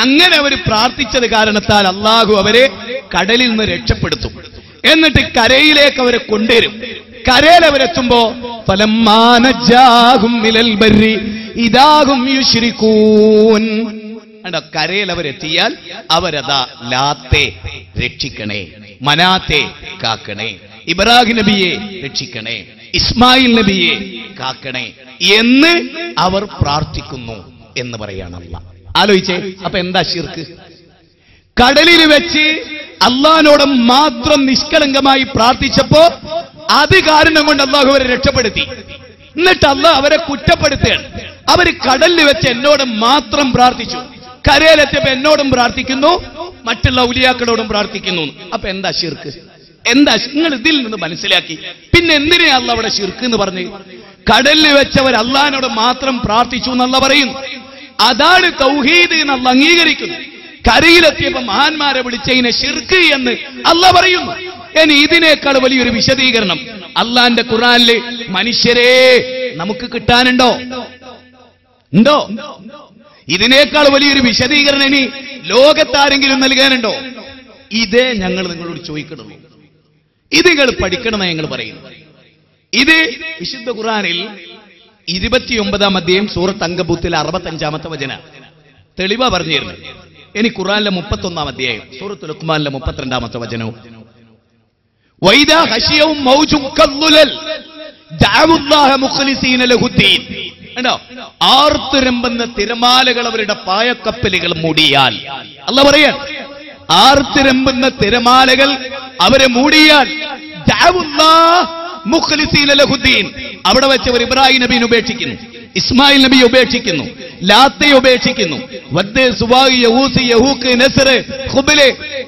അങ്ങനെ അവർ പ്രാർത്ഥിച്ചത് കാരണത്താൽ അള്ളാഹു അവരെ കടലിൽ നിന്ന് രക്ഷപ്പെടുത്തും. എന്നിട്ട് കരയിലേക്ക് അവരെ കൊണ്ടുവരും. കരയിൽ അവരെത്തുമ്പോ ഫലമ്മാ നജ്ജാഹും മിനൽ ബർരി ഇദാഹും യുശ്രികൂൻ. കരയിൽ അവരെത്തിയാൽ അവരതാ ലാത്തെ രക്ഷിക്കണേ, മനാത്തെ കാക്കണേ, ഇബ്രാഹിം നബിയെ രക്ഷിക്കണേ, ഇസ്മായിൽ നബിയെ കാക്കണേ എന്ന് അവർ പ്രാർത്ഥിക്കുന്നു എന്ന് പറയാണ് അല്ലാഹ്. ആലോചിച്ചേ, അപ്പൊ എന്താ ശിർക്ക്? കടലിൽ വെച്ച് അള്ളാഹിനോട് മാത്രം നിഷ്കളങ്കമായി പ്രാർത്ഥിച്ചപ്പോ അത് കാരണം കൊണ്ട് അള്ളാഹു അവരെ രക്ഷപ്പെടുത്തി. എന്നിട്ട് അള്ളാഹ് അവരെ കുറ്റപ്പെടുത്തുകയാണ്. അവര് കടലിൽ വെച്ച് എന്നോട് മാത്രം പ്രാർത്ഥിച്ചു, കരയിലെത്തിയപ്പോ എന്നോടും പ്രാർത്ഥിക്കുന്നു, മറ്റുള്ള ഔലിയാക്കളോടും പ്രാർത്ഥിക്കുന്നു. അപ്പൊ എന്താ ശിർക്ക്? എന്താ നിങ്ങൾ ഇതിൽ നിന്ന് മനസ്സിലാക്കി? പിന്നെ എന്തിനാ അള്ളാഹ് അവിടെ ശിർക്ക് എന്ന് പറഞ്ഞ്? കടലിൽ വെച്ചവർ അള്ളാഹിനോട് മാത്രം പ്രാർത്ഥിച്ചു എന്നുള്ള പറയുന്നു. അതാണ് തൗഹീദ് എന്ന് അള്ളാഹ് അംഗീകരിക്കുന്നു. കരയിലെത്തിയപ്പോ മഹാന്മാരെ വിളിച്ചതിനെ ശിർക്ക് എന്ന് അള്ളാഹ് പറയുന്നു. ഇനി ഇതിനേക്കാൾ വലിയൊരു വിശദീകരണം അള്ളാന്റെ ഖുർആനില് മനുഷ്യരെ നമുക്ക് കിട്ടാനുണ്ടോ? ഉണ്ടോ? ഇതിനേക്കാൾ വലിയൊരു വിശദീകരണം ഇനി ലോകത്താരെങ്കിലും നൽകാനുണ്ടോ? ഇതേ ഞങ്ങൾ നിങ്ങളോട് ചോദിക്കണുള്ളൂ. ഇത് നിങ്ങൾ പഠിക്കണമെന്ന് ഞങ്ങൾ പറയുന്നു. ഇത് വിശുദ്ധ ഖുർആനിൽ 29-ാം അധ്യായം സൂറത്ത് അങ്കബൂത്തിൽ 65-ാമത്തെ വചന തെളിവാ പറഞ്ഞു തരുന്നത്. ഇനി ഖുർആനിലെ 31-ാം അധ്യായം സൂറത്തുൽ ലുഖ്മാനിലെ 32-ാമത്തെ വചനവും വൈദാ ഹശിയവും മൗജുൻ കല്ലുലൽ ദഅവുല്ലാഹ മുഖ്ലിസീന ലഹുദ്ദീൻ. കണ്ടോ? ആർത്തുരമ്പുന്ന തിരമാലകൾ അവരുടെ പായക്കപ്പലുകൾ മൂടിയാൽ, അല്ലാഹ് പറയാൻ ആർത്തുരമ്പുന്ന തിരമാലകൾ അവരെ മൂടിയാൽ ദഅവുല്ലാഹ മുഖ്ലിസീന ലഹുദ്ദീൻ. അവിടെ വെച്ചവർ ഇബ്രാഹിം നബിയെ ഉപേക്ഷിക്കുന്നു, ഇസ്മായിൽ നബിയെ ഉപേക്ഷിക്കുന്നു, ലാത്തയെ ഉപേക്ഷിക്കുന്നു, വദ്ദ്, സുവാഇ, യഹൂസ്, യഹൂക്ക്, നസ്ർ, ഖുബല്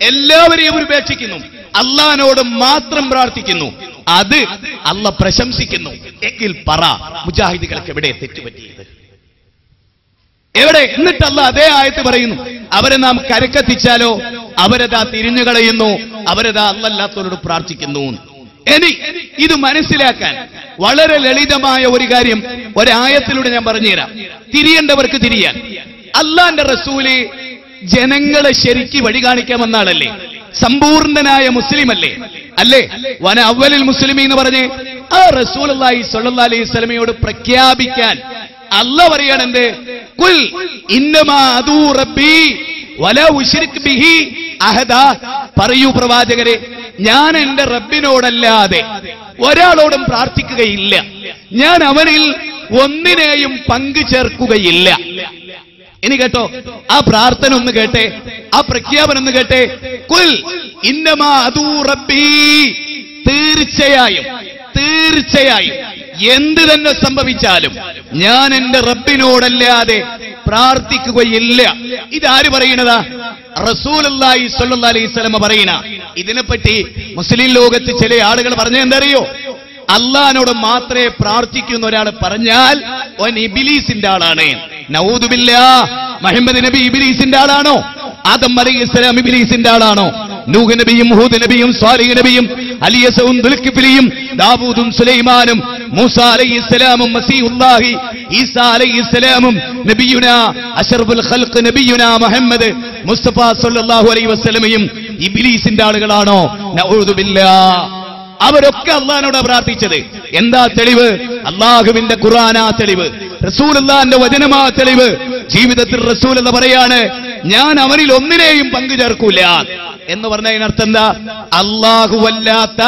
എല്ലാവരെയും അവർ ഉപേക്ഷിക്കുന്നു, അള്ളാഹിനോട് മാത്രം പ്രാർത്ഥിക്കുന്നു. അത് അള്ളാഹ് പ്രശംസിക്കുന്നു. എങ്കിൽ പറ, മുജാഹിദുകൾക്ക് എവിടെ തെറ്റുപറ്റിയത്? എവിടെ? എന്നിട്ട് അള്ളാഹ് അതേ ആയത്ത് പറയുന്നു, അവരെ നാം കരക്കെത്തിച്ചാലോ അവരതാ തിരിഞ്ഞു കളയുന്നു, അവരതാ അല്ലാത്തവരോട് പ്രാർത്ഥിക്കുന്നു. ഇനി ഇത് മനസ്സിലാക്കാൻ വളരെ ലളിതമായ ഒരു കാര്യം ഒരായത്തിലൂടെ ഞാൻ പറഞ്ഞുതരാം. തിരിയേണ്ടവർക്ക് തിരിയാൻ. അള്ളാന്റെ റസൂല് ജനങ്ങളെ ശരിക്ക് വഴി കാണിക്കാമെന്ന ആളല്ലേ, സമ്പൂർണനായ മുസ്ലിം അല്ലേ? അല്ലേ? വന അവ്വലിൽ മുസ്ലിമീൻ എന്ന് പറഞ്ഞ് ആ റസൂലുള്ളാഹി സ്വല്ലല്ലാഹു അലൈഹി വസല്ലമയോട് പ്രഖ്യാപിക്കാൻ അല്ലാഹ് പറയാണ് എന്ത്? ഖുൽ ഇന്നമാ അദൂ റബ്ബി വലാ ഉശ്രിക് ബിഹി അഹദാ. പറയൂ പ്രവാചകരെ, ഞാൻ എന്റെ റബ്ബിനോടല്ലാതെ ഒരാളോടും പ്രാർത്ഥിക്കുകയില്ല, ഞാൻ അവനിൽ ഒന്നിനെയും പങ്കു ചേർക്കുകയില്ല. ഇനി കേട്ടോ, ആ പ്രാർത്ഥന ഒന്ന് കേട്ടെ, ആ പ്രഖ്യാപനം ഒന്ന് കേട്ടെ. ഖുൽ ഇന്നമാ അദൂ റബ്ബി. തീർച്ചയായും തീർച്ചയായും എന്ത് തന്നെ സംഭവിച്ചാലും ഞാൻ എന്റെ റബ്ബിനോടല്ലാതെ പ്രാർത്ഥിക്കുകയില്ല. ഇതാര് പറയണതാ? റസൂലുള്ളാഹി സ്വല്ലല്ലാഹു അലൈഹി വസല്ലം പറയണ. ഇതിനെപ്പറ്റി മുസ്ലിം ലോകത്ത് ചില ആളുകൾ പറഞ്ഞ എന്തറിയോ? അള്ളാഹിനോട് മാത്രമേ പ്രാർത്ഥിക്കുന്ന ഒരാൾ പറഞ്ഞാൽ ഓൻ ഇബ്ലീസിന്റെ ആളാണ്. നഊദു ബില്ലാഹ്. മുഹമ്മദ് നബി ഇബ്ലീസിന്റെ ആളാണോ? ആദം അലൈഹിസ്സലാം ഇബ്ലീസിന്റെ ആളാണോ? നൂഹ് നബിയും ഹൂദ് നബിയും സ്വാലിഹ് നബിയും അലിയസവും ദുൽകിഫ്ലിയും ദാവൂദും സുലൈമാനും മൂസ അലൈഹിസ്സലാമും മസീഹുല്ലാഹി ഈസാ അലൈഹിസ്സലാമും നബിയുനാ അശറഫുൽ ഖൽഖ് നബിയുനാ മുഹമ്മദ് മുസ്തഫ സല്ലല്ലാഹു അലൈഹി വസല്ലമയും ഇബ്ലീസിന്റെ ആളുകളാണോ? നഊദു ബില്ലാഹ്. അവരൊക്കെ അള്ളാഹിനോട് പ്രാർത്ഥിച്ചത്. എന്താ തെളിവ്? അള്ളാഹുവിന്റെ ഖുർആനാ തെളിവ്, റസൂലുള്ളാഹിന്റെ വചനമാ തെളിവ്. ജീവിതത്തിൽ റസൂൽ എന്ന് പറയാണ്, ഞാൻ അവനിൽ ഒന്നിനെയും പങ്കു ചേർക്കൂല എന്ന് പറഞ്ഞതിനർത്ഥം എന്താ? അല്ലാഹുവല്ലാത്ത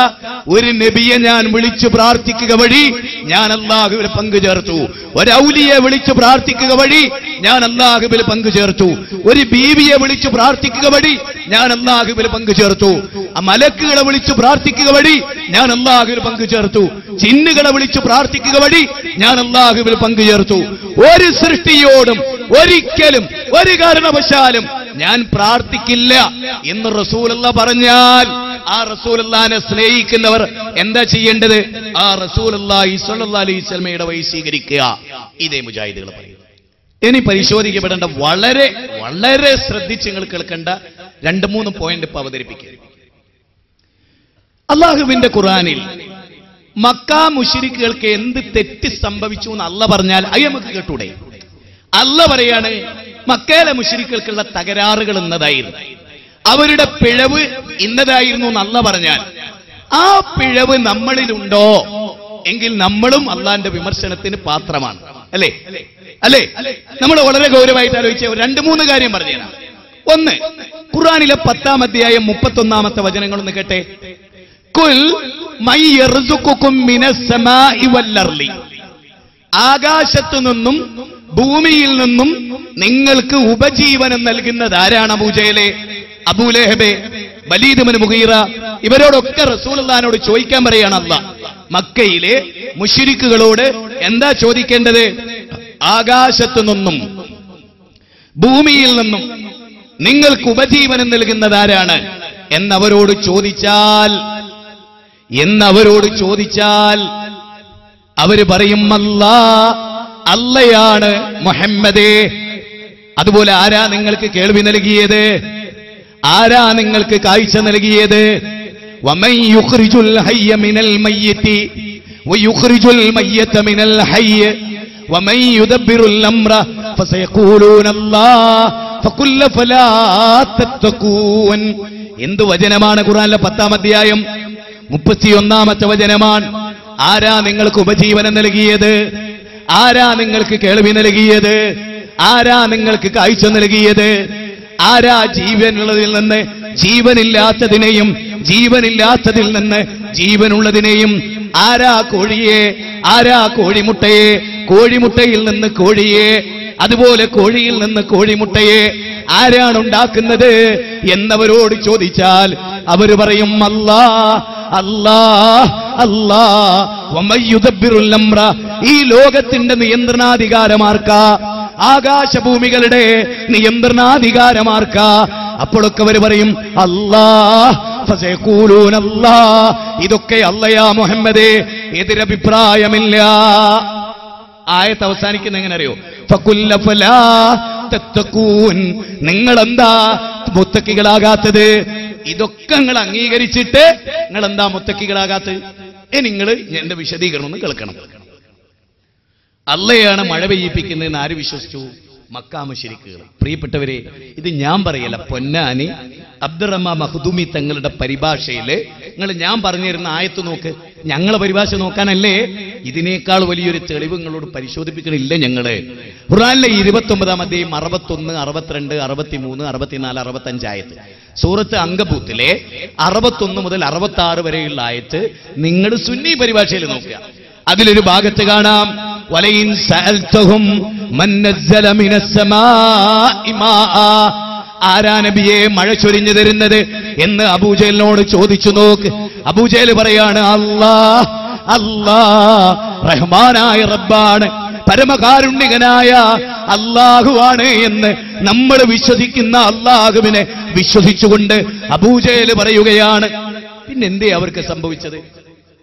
ഒരു നബിയെ ഞാൻ വിളിച്ചു പ്രാർത്ഥിക്കുക വഴി ഞാൻ അല്ലാഹുവിൽ പങ്കു ചേർത്തു. ഒരു ഔലിയെ വിളിച്ചു പ്രാർത്ഥിക്കുക വഴി ഞാൻ അല്ലാഹുവിൽ പങ്കു ചേർത്തു. ഒരു ബീവിയെ വിളിച്ചു പ്രാർത്ഥിക്കുക വഴി ഞാൻ അല്ലാഹുവിൽ പങ്കു ചേർത്തു. മലക്കുകളെ വിളിച്ചു പ്രാർത്ഥിക്കുക വഴി ഞാൻ അല്ലാഹുവിൽ പങ്കു ചേർത്തു. ജിന്നുകളെ വിളിച്ചു പ്രാർത്ഥിക്കുക വഴി ഞാൻ അല്ലാഹുവിൽ പങ്കു ചേർത്തു. ഒരു സൃഷ്ടിയോടും ഒരിക്കലും ഒരു കാരണവശാലും ഞാൻ പ്രാർത്ഥിക്കില്ല എന്ന് റസൂലുള്ള പറഞ്ഞാൽ ആ റസൂലുള്ളാഹിനെ സ്നേഹിക്കുന്നവർ എന്താ ചെയ്യേണ്ടത്? ആ റസൂലുള്ളാഹി സ്വല്ലല്ലാഹു അലൈഹി വസല്ലമയുടെ വഴി സ്വീകരിക്കുക. ഇതേ മുജാഹിദുകൾ പറയുന്നത്. ഇനി പരിശോധിക്കപ്പെടേണ്ട വളരെ വളരെ ശ്രദ്ധിച്ച് നിങ്ങൾ കേൾക്കേണ്ട 2-3 പോയിന്റ് ഇപ്പൊ അവതരിപ്പിക്കുക. അള്ളാഹുവിന്റെ ഖുർആനിൽ മക്കാ മുശ്രിക്കുകൾക്ക് എന്ത് തെറ്റ് സംഭവിച്ചു എന്ന് അള്ളാഹ് പറഞ്ഞാൽ അത് നമുക്ക് കേട്ടൂടെ? അള്ളാഹ് പറയാണ്, മക്കയിലെ മുശ്രിക്കുകൾക്കുള്ള തകരാറുകൾ എന്നതായിരുന്നു. അവരുടെ പിഴവ് ഇന്നതായിരുന്നു എന്നല്ല പറഞ്ഞാൽ ആ പിഴവ് നമ്മളിലുണ്ടോ എങ്കിൽ നമ്മളും അള്ളാന്റെ വിമർശനത്തിന് പാത്രമാണ്. അല്ലേ അല്ലേ? നമ്മൾ വളരെ ഗൗരവമായിട്ട് ആലോചിച്ച 2-3 കാര്യം പറഞ്ഞുതരാം. ഒന്ന്, ഖുർആനിലെ 10-ാം അധ്യായം 31-ാമത്തെ വചനങ്ങളൊന്ന് കേട്ടെ. ഖുൽ മൻ യർസുഖുകും മിനസ് സമാഇ വൽ അർളി, ആകാശത്തു നിന്നും ഭൂമിയിൽ നിന്നും നിങ്ങൾക്ക് ഉപജീവനം നൽകുന്നത് ആരാണ്? അബൂജഹലെ, അബൂലഹബെ, വലീദ് ഇബ്നു മുഗീറ, ഇവരോടൊക്കെ റസൂലുള്ളാഹിനോട് ചോദിക്കാൻ പറയാണ് അല്ലാഹ്. മക്കയിലെ മുശ്രിക്കുകളോട് എന്താ ചോദിക്കേണ്ടത്? ആകാശത്തു നിന്നും ഭൂമിയിൽ നിന്നും നിങ്ങൾക്ക് ഉപജീവനം നൽകുന്നത് ആരാണ് എന്നവരോട് ചോദിച്ചാൽ അവര് പറയും അല്ലയാണ് മുഹമ്മദേ. അതുപോലെ ആരാ നിങ്ങൾക്ക് കേൾവി നൽകിയത്? ആരാ നിങ്ങൾക്ക് കാഴ്ച നൽകിയത്? വമൻ യുഖ്രിജുൽ ഹയ്യ മിനൽ മയ്യിതി വയുഖ്രിജുൽ മയ്യിത മിനൽ ഹയ്യ വമൻ യുദബ്ബിറുൽ അംറ ഫസയഖൂലൂന അല്ലാഹ് ഫഖുൽ ഫലാ തത്തഖൂൻ. എന്ത് വചനമാണ് ഖുർആനിലെ 10-ാം അധ്യായം 31-ാമത്തെ വചനമാണ്. ആരാ നിങ്ങൾക്ക് ഉപജീവനം നൽകിയത്? ആരാ നിങ്ങൾക്ക് കേൾവി നൽകിയത്? ആരാ നിങ്ങൾക്ക് കാഴ്ച നൽകിയത്? ആരാ ജീവനുള്ളതിൽ നിന്ന് ജീവനില്ലാത്തതിനെയും ജീവനില്ലാത്തതിൽ നിന്ന് ജീവനുള്ളതിനെയും? ആരാ കോഴിയെ? ആരാ കോഴിമുട്ടയെ? കോഴിമുട്ടയിൽ നിന്ന് കോഴിയെ, അതുപോലെ കോഴിയിൽ നിന്ന് കോഴിമുട്ടയെ ആരാണ് ഉണ്ടാക്കുന്നത് എന്നവരോട് ചോദിച്ചാൽ അവർ പറയും അല്ലാഹ് അല്ലാഹ് അല്ലാഹ്. വമൻ യുദബ്ബിറുൽ അംറ, ഈ ലോകത്തിന്റെ നിയന്ത്രണാധികാരമാർക്കാ? ആകാശഭൂമികളുടെ നിയന്ത്രണാധികാരമാർക്കാ? അപ്പോഴൊക്കെ അവർ പറയും അല്ലാഹ്. ഫസയഖൂലൂന അല്ലാഹ്. ഇതൊക്കെ അല്ലയാ മുഹമ്മദേ, എതിരഭിപ്രായമില്ല. ആയത്ത് അവസാനിക്കുന്ന എങ്ങനെ അറിയോ? ഫഖുൽ ഫലാ തത്തഖൂൻ. നിങ്ങളെന്താ മുത്തക്കികളാകാത്തത്? ഇതൊക്കെ നിങ്ങൾ അംഗീകരിച്ചിട്ട് നിങ്ങളെന്താ മുത്തക്കികളാകാത്തത്? നിങ്ങൾ എന്റെ വിശദീകരണം ഒന്ന് കേൾക്കണം. അള്ളയാണ് മഴ പെയ്യിപ്പിക്കുന്നതെന്ന് ആര് വിശ്വസിച്ചു? മക്കാ മുശ്രിക്കുകൾ. പ്രിയപ്പെട്ടവരെ, ഇത് ഞാൻ പറയല്ല, പൊന്നാനി അബ്ദുറഹ്മാൻ മഖ്ദൂമി തങ്ങളുടെ പരിഭാഷയില് നിങ്ങൾ ഞാൻ പറഞ്ഞു തരുന്ന ആയത്ത് നോക്ക്. ഞങ്ങളെ പരിഭാഷ നോക്കാനല്ലേ? ഇതിനേക്കാൾ വലിയൊരു തെളിവ് നിങ്ങളോട് പരിശോധിപ്പിക്കണില്ല ഞങ്ങള്. ഖുർആനിലെ 29-ാം അധ്യായം 61, 62, 63, 64, 65 ആയത്ത്. സൂറത്ത് അങ്കബൂത്തിലെ 61 മുതൽ 66 വരെയുള്ള ആയത്ത് നിങ്ങൾ സുന്നി പരിഭാഷയിൽ നോക്കുക. അതിലൊരു ഭാഗത്ത് കാണാം വലയിൻ സഅൽതഹും മൻ നസ്സല മിനസ് സമാഇ മാഅ. ആരാ നബിയെ മഴ ചൊരിഞ്ഞു തരുന്നത് എന്ന് അബൂജഹലിനോട് ചോദിച്ചു നോക്ക്. അബൂജഹൽ പറയാണ് അല്ലാഹ് അല്ലാഹ്. റഹ്മാനായ റബ്ബാണ്, പരമകാരുണ്യകനായ അല്ലാഹുവാണ് എന്ന് നമ്മൾ വിശ്വസിക്കുന്ന അല്ലാഹുവിനെ വിശ്വസിച്ചുകൊണ്ട് അബൂജഹൽ പറയുകയാണ്. പിന്നെന്തേ അവർക്ക് സംഭവിച്ചത്?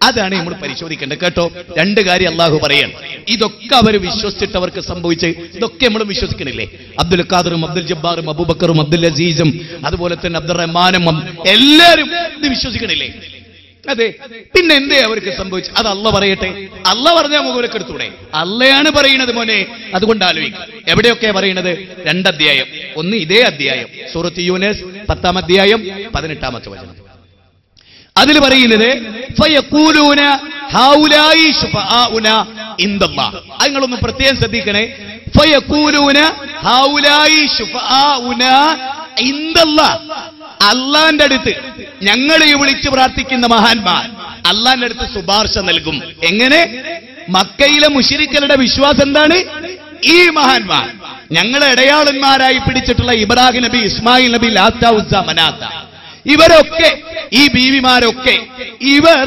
അതാണ് നമ്മൾ പരിശോധിക്കേണ്ടത് കേട്ടോ. 2 കാര്യം അള്ളാഹു പറയാണ്. ഇതൊക്കെ അവർ വിശ്വസിച്ചിട്ട് അവർക്ക് സംഭവിച്ച് ഇതൊക്കെ നമ്മൾ വിശ്വസിക്കണില്ലേ? അബ്ദുൽ ഖാദറും അബ്ദുൽ ജബ്ബാറും അബൂബക്കറും അബ്ദുൽ അസീസും അതുപോലെ തന്നെ അബ്ദുറഹ്മാനും എല്ലാവരും ഇത് വിശ്വസിക്കണില്ലേ? അതെ. പിന്നെ എന്തേ അവർക്ക് സംഭവിച്ചു? അത് അള്ള പറയട്ടെ. അള്ള പറഞ്ഞാൽ മുഖവിലൊക്കെ എടുത്തൂടെ? അള്ളയാണ് പറയുന്നത് മോനെ. അതുകൊണ്ട് ആലോചിക്കും എവിടെയൊക്കെ പറയുന്നത്. 2 അധ്യായം. ഒന്ന് ഇതേ അധ്യായം സൂറത്ത് യൂനസ് 10-ാം അധ്യായം 18-ാമത്തെ വചനം. അതിൽ പറയുന്നത് ഫയഖൂലൂന ഹൗലായി ശുഫആഉന ഇൻദല്ലാഹ്. നിങ്ങളൊന്ന് പ്രത്യേകം ശ്രദ്ധിക്കണേ. ഫയഖൂലൂന ഹൗലായി ശുഫആഉന ഇൻദല്ലാഹ്. അള്ളാന്റെ അടുത്ത് ഞങ്ങളെ വിളിച്ച് പ്രാർത്ഥിക്കുന്ന മഹാന്മാർ അള്ളാന്റെ അടുത്ത് ശുപാർശ നൽകും. എങ്ങനെ? മക്കയിലെ മുശ്രിക്കുകളുടെ വിശ്വാസം എന്താണ്? ഈ മഹാന്മാർ ഞങ്ങളെ ഇടയാളന്മാരായി പിടിച്ചിട്ടുള്ള ഇബ്രാഹിം നബി, ഇസ്മായിൽ നബി, ലാത്ത, ഉസ്സ, മനാത്ത, ഇവരൊക്കെ ഈ ബീവിമാരൊക്കെ ഇവർ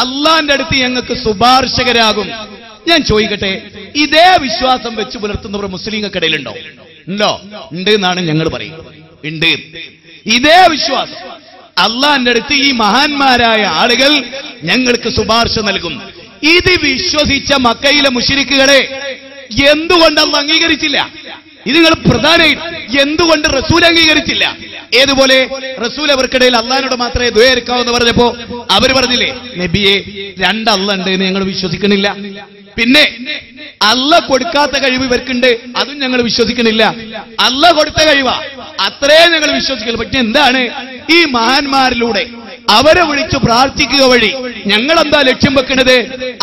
അള്ളാന്റെ അടുത്ത് ഞങ്ങൾക്ക് ശുപാർശകരാകും. ഞാൻ ചോദിക്കട്ടെ, ഇതേ വിശ്വാസം വെച്ച് പുലർത്തുന്നവർ മുസ്ലിങ്ങൾക്കിടയിലുണ്ടോ? ഉണ്ടോ? ഉണ്ട് എന്നാണ് ഞങ്ങൾ പറയുന്നത്. ഉണ്ട്. ഇതേ വിശ്വാസം അള്ളാന്റെ അടുത്ത് ഈ മഹാന്മാരായ ആളുകൾ ഞങ്ങൾക്ക് ശുപാർശ നൽകും. ഇത് വിശ്വസിച്ച മക്കയിലെ മുശ്രിക്കുകളെ എന്തുകൊണ്ട് അള്ളാഹ് അംഗീകരിച്ചില്ല? ഇത് നിങ്ങൾ പ്രധാനമായിട്ട് എന്തുകൊണ്ട് റസൂൽ അംഗീകരിച്ചില്ല? ഏതുപോലെ റസൂൽ അവർക്കിടയിൽ അള്ളാഹിനോട് മാത്രമേ ദുആ എന്ന് പറഞ്ഞപ്പോ അവർ പറഞ്ഞില്ലേ, നബിയെ 2 അള്ളാഹ് ഉണ്ട് എന്ന് ഞങ്ങൾ വിശ്വസിക്കണില്ല. പിന്നെ അല്ല കൊടുക്കാത്ത കഴിവ് ഇവർക്കുണ്ട്, അതും ഞങ്ങൾ വിശ്വസിക്കണില്ല. അല്ല കൊടുത്ത കഴിവാ, അത്രേ ഞങ്ങൾ വിശ്വസിക്കില്ല. പക്ഷെ എന്താണ് ഈ മഹാന്മാരിലൂടെ അവരെ വിളിച്ചു പ്രാർത്ഥിക്കുക വഴി ഞങ്ങൾ എന്താ ലക്ഷ്യം വെക്കുന്നത്?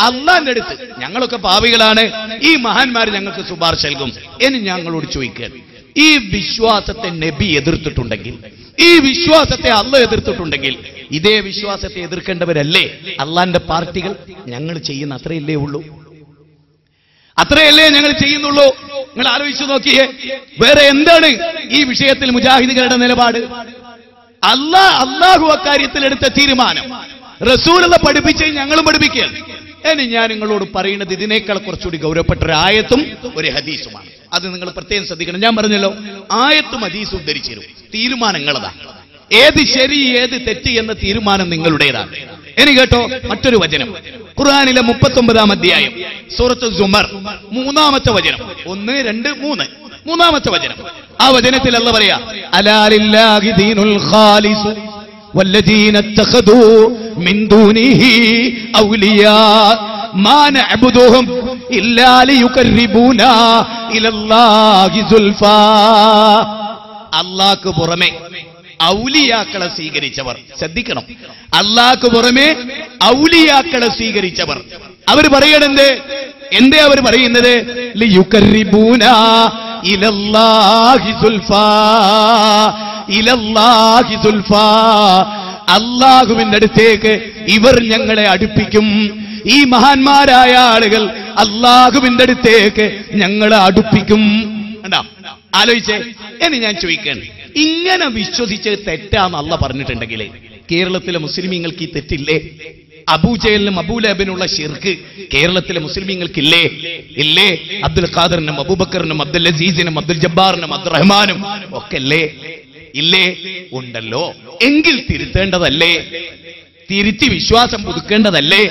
അള്ളാന്റെ അടുത്ത് ഞങ്ങളൊക്കെ പാപികളാണ്, ഈ മഹാന്മാർ ഞങ്ങൾക്ക് ശുപാർശ നൽകും എന്ന് ഞങ്ങളോട് ചോദിക്കുക. ഈ വിശ്വാസത്തെ നബി എതിർത്തിട്ടുണ്ടെങ്കിൽ, ഈ വിശ്വാസത്തെ അള്ള എതിർത്തിട്ടുണ്ടെങ്കിൽ, ഇതേ വിശ്വാസത്തെ എതിർക്കേണ്ടവരല്ലേ അള്ളാന്റെ പാർട്ടികൾ? ഞങ്ങൾ ചെയ്യുന്ന അത്രയല്ലേ ഉള്ളൂ, അത്രയല്ലേ ഞങ്ങൾ ചെയ്യുന്നുള്ളൂ. നിങ്ങൾ ആലോചിച്ചു നോക്കിയേ, വേറെ എന്താണ് ഈ വിഷയത്തിൽ മുജാഹിദുകളുടെ നിലപാട്? അള്ളാഹു അക്കാര്യത്തിൽ എടുത്ത തീരുമാനം റസൂലുള്ള പഠിപ്പിച്ച് ഞങ്ങളും പഠിപ്പിക്കുകയാണ്. ഇനി ഞാൻ നിങ്ങളോട് പറയുന്നത് ഇതിനേക്കാൾ കുറച്ചുകൂടി ഗൗരവപ്പെട്ട ഒരു ആയത്തും ഒരു ഹദീസുമാണ്. അത് നിങ്ങൾ പ്രത്യേകം ശ്രദ്ധിക്കണം. ഞാൻ പറഞ്ഞല്ലോ, ആയത്തും ഹദീസും ഉദ്ധരിച്ചിരും, തീരുമാനങ്ങളതാ. ഏത് ശരി ഏത് തെറ്റ് എന്ന തീരുമാനം നിങ്ങളുടേതാണ്. ഇനി കേട്ടോ മറ്റൊരു വചനം, ഖുർആനിലെ 39-ാം അധ്യായം സൂറത്ത് സുമർ 3-ാമത്തെ വചനം, 1, 2, 3, 3-ാമത്തെ വചനം. ആ വചനത്തിൽ അല്ലാഹു പറയാ, അലാ ലില്ലാഹി ദീനുൽ ഖാലിസ് വല്ലദീന ഇത്തഖദൂ മിൻ ദൂനിഹി ഔലിയാ മാ നഅബ്ദുഹും ഇല്ലാ ലിയുഖർരിബൂനാ ഇലല്ലാഹി സുൽഫാ. അല്ലാഹുക്ക് പുറമെ ഔലിയാക്കളെ സ്വീകരിച്ചവർ, ശ്രദ്ധിക്കണം, അല്ലാഹുക്ക് പുറമെ ഔലിയാക്കളെ സ്വീകരിച്ചവർ അവർ പറയണെന്ത്? എന്തേ അവർ പറയുന്നത്? ലിയുഖർരിബൂനാ ഇലല്ലാഹി സുൽഫാ, ഇലല്ലാഹി സുൽഫാ, അല്ലാഹുവിന്റെ അടുത്തേക്ക് ഇവർ ഞങ്ങളെ അടുപ്പിക്കും. ഈ മഹാന്മാരായ ആളുകൾ അല്ലാഹുവിന്റെ അടുത്തേക്ക് ഞങ്ങളെ അടുപ്പിക്കും. കണ്ടോ, ആലോചിച്ചേ. ഇനി ഞാൻ ചോദിക്കണം, ഇങ്ങനെ വിശ്വസിച്ച് തെറ്റാന്ന് അല്ലാഹ് പറഞ്ഞിട്ടുണ്ടെങ്കിൽ കേരളത്തിലെ മുസ്ലിമീങ്ങൾക്ക് ഈ തെറ്റില്ലേ? അബൂജഹലിനും അബൂലഹബിനുള്ള ശിർക്ക് കേരളത്തിലെ മുസ്ലിമീങ്ങൾക്കില്ലേ? ഇല്ലേ? അബ്ദുൽ ഖാദറിനും അബൂബക്കറിനും അബ്ദുൽ അസീസിനും അബ്ദുൽ ജബ്ബാറിനും അബ്ദുറഹ്മാനും ഒക്കെ അല്ലേ? ഇല്ലേ? ഉണ്ടല്ലോ. എങ്കിൽ തിരുത്തേണ്ടതല്ലേ? തിരുത്തി വിശ്വാസം പുതുക്കേണ്ടതല്ലേ?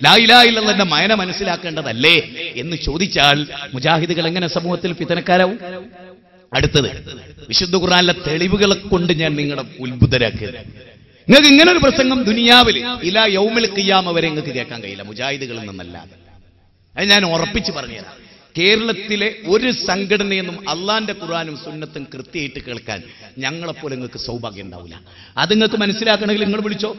ലാ ഇലാഹ ഇല്ലല്ലാഹ് മയന മനസ്സിലാക്കേണ്ടതല്ലേ എന്ന് ചോദിച്ചാൽ മുജാഹിദുകൾ എങ്ങനെ സമൂഹത്തിൽ ഫിതനക്കാരാവും? അടുത്തത്, വിശുദ്ധ ഖുർആനിലെ തെളിവുകളെ കൊണ്ട് ഞാൻ നിങ്ങളെ ഉത്ബുദ്ധരാക്കുക. നിങ്ങൾക്ക് ഇങ്ങനെ ഒരു പ്രസംഗം ദുനിയാവിൽ ഇലാ യൗമിൽ ഖിയാമ വരെ നിങ്ങൾക്ക് കേൾക്കാൻ കഴിയില്ല മുജാഹിദുകളിൽ നിന്നല്ലാതെ. അത് ഞാൻ ഉറപ്പിച്ച് പറഞ്ഞുതരാം. കേരളത്തിലെ ഒരു സംഘടനയെന്നും അള്ളാന്റെ ഖുർആനും സുന്നത്തും കൃത്യമായിട്ട് കേൾക്കാൻ ഞങ്ങളെപ്പോലെ നിങ്ങൾക്ക് സൗഭാഗ്യം ഉണ്ടാവില്ല. അത് നിങ്ങൾക്ക് മനസ്സിലാക്കണമെങ്കിൽ നിങ്ങൾ വിളിച്ചോ,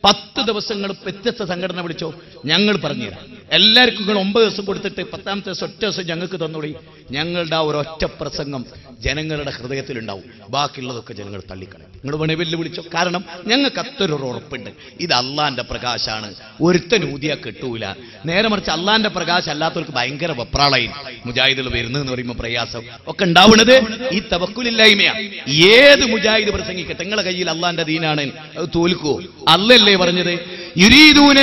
10 ദിവസങ്ങൾ വ്യത്യസ്ത സംഘടന വിളിച്ചോ, ഞങ്ങൾ പറഞ്ഞുതരാം. എല്ലാവർക്കും നിങ്ങൾ 9 ദിവസം കൊടുത്തിട്ട് 10ാമത്തെ ദിവസം ഒറ്റ ദിവസം ഞങ്ങൾക്ക് തന്നോളി. ഞങ്ങളുടെ ആ ഒരൊറ്റ പ്രസംഗം ജനങ്ങളുടെ ഹൃദയത്തിലുണ്ടാവും, ബാക്കിയുള്ളതൊക്കെ ജനങ്ങൾ തള്ളിക്കളയും. നിങ്ങൾ വേണേ വെല്ലു വിളിച്ചോ. കാരണം ഞങ്ങൾക്ക് അത്രയൊരു ഉറപ്പുണ്ട്, ഇത് അള്ളാന്റെ പ്രകാശാണ്, ഒരുത്തൻ ഊതിയാ കിട്ടൂല. നേരെ മറിച്ച് അള്ളാന്റെ പ്രകാശം അല്ലാത്തവർക്ക് ഭയങ്കര വെപ്രാളായി മുജാഹിദുകൾ വരുന്നതെന്ന് പറയുമ്പോൾ പ്രയാസം ഒക്കെ ഉണ്ടാവുന്നത് ഈ തവക്കുലില്ലായ്മയാണ്. ഏത് മുജാഹിദ് പ്രസംഗിക്കട്ടെ, നിങ്ങളെ കയ്യിൽ അള്ളാന്റെ ദീനാണ്, അത് തോൽക്കുവോ? അല്ലല്ലേ പറഞ്ഞത്, യുരീദൂന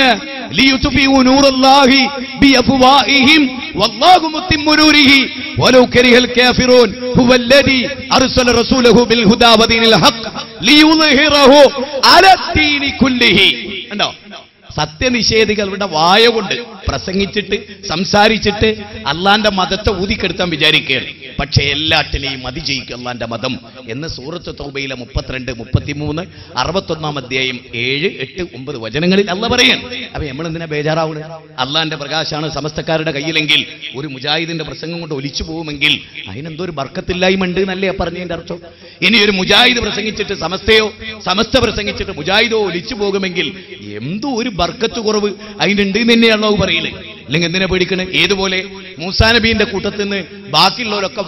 ലിയുത്ഫിഉ നൂറല്ലാഹി ബിഅഫ്വാഹിഹിം വല്ലാഹു മുത്തിമ്മു നൂരിഹി വലൗ കരിഹൽ കാഫിറൂൻ ഹുവല്ലദീ അർസല റസൂലഹു ബിൽ ഹുദാ വദീനിൽ ഹഖ് ലിയുദ്ഹിറഹു അലദ്ദീനി കുല്ലിഹി. കണ്ടോ, സത്യനിഷേധികളുടെ വായ കൊണ്ട് പ്രസംഗിച്ചിട്ട് സംസാരിച്ചിട്ട് അള്ളാന്റെ മതത്തെ ഊതിക്കെടുത്താൻ വിചാരിക്കുകയാണ്. പക്ഷെ എല്ലാറ്റിനെയും അതിജയിക്കും അള്ളാന്റെ മതം എന്ന് സൂറത്ത് തൗബയിലെ 32, 33, 61-ാം അധ്യായം 7, 8, 9 വചനങ്ങളിൽ അള്ളാഹ് പറയാണ്. അപ്പൊ നമ്മൾ എന്തിനാ ബേജാറാവുന്നത്? അള്ളാന്റെ പ്രകാശാണ് സമസ്തക്കാരുടെ കയ്യിലെങ്കിൽ ഒരു മുജാഹിദിന്റെ പ്രസംഗം കൊണ്ട് ഒലിച്ചു പോകുമെങ്കിൽ അതിനെന്തോ ഒരു ബർക്കത്തില്ലായ്മ ഉണ്ട് എന്നല്ലേ പറഞ്ഞതിന്റെ അർത്ഥം. ഇനി ഒരു മുജാഹിദ് പ്രസംഗിച്ചിട്ട് സമസ്തയോ, സമസ്ത പ്രസംഗിച്ചിട്ട് മുജാഹിദോ ഒലിച്ചു പോകുമെങ്കിൽ എന്തോ ഒരു ബർക്കത്ത് കുറവ് അതിൻ്റെ ഉണ്ട് എന്ന് തന്നെയാണോ പറയുന്നത്? അല്ലെങ്കിൽ എന്തിനാ പേടിക്കണേ? ഏതുപോലെ മൂസാ നബീന്റെ കൂട്ടത്തിൽ നിന്ന് ബാക്കിയുള്ളവരൊക്കെ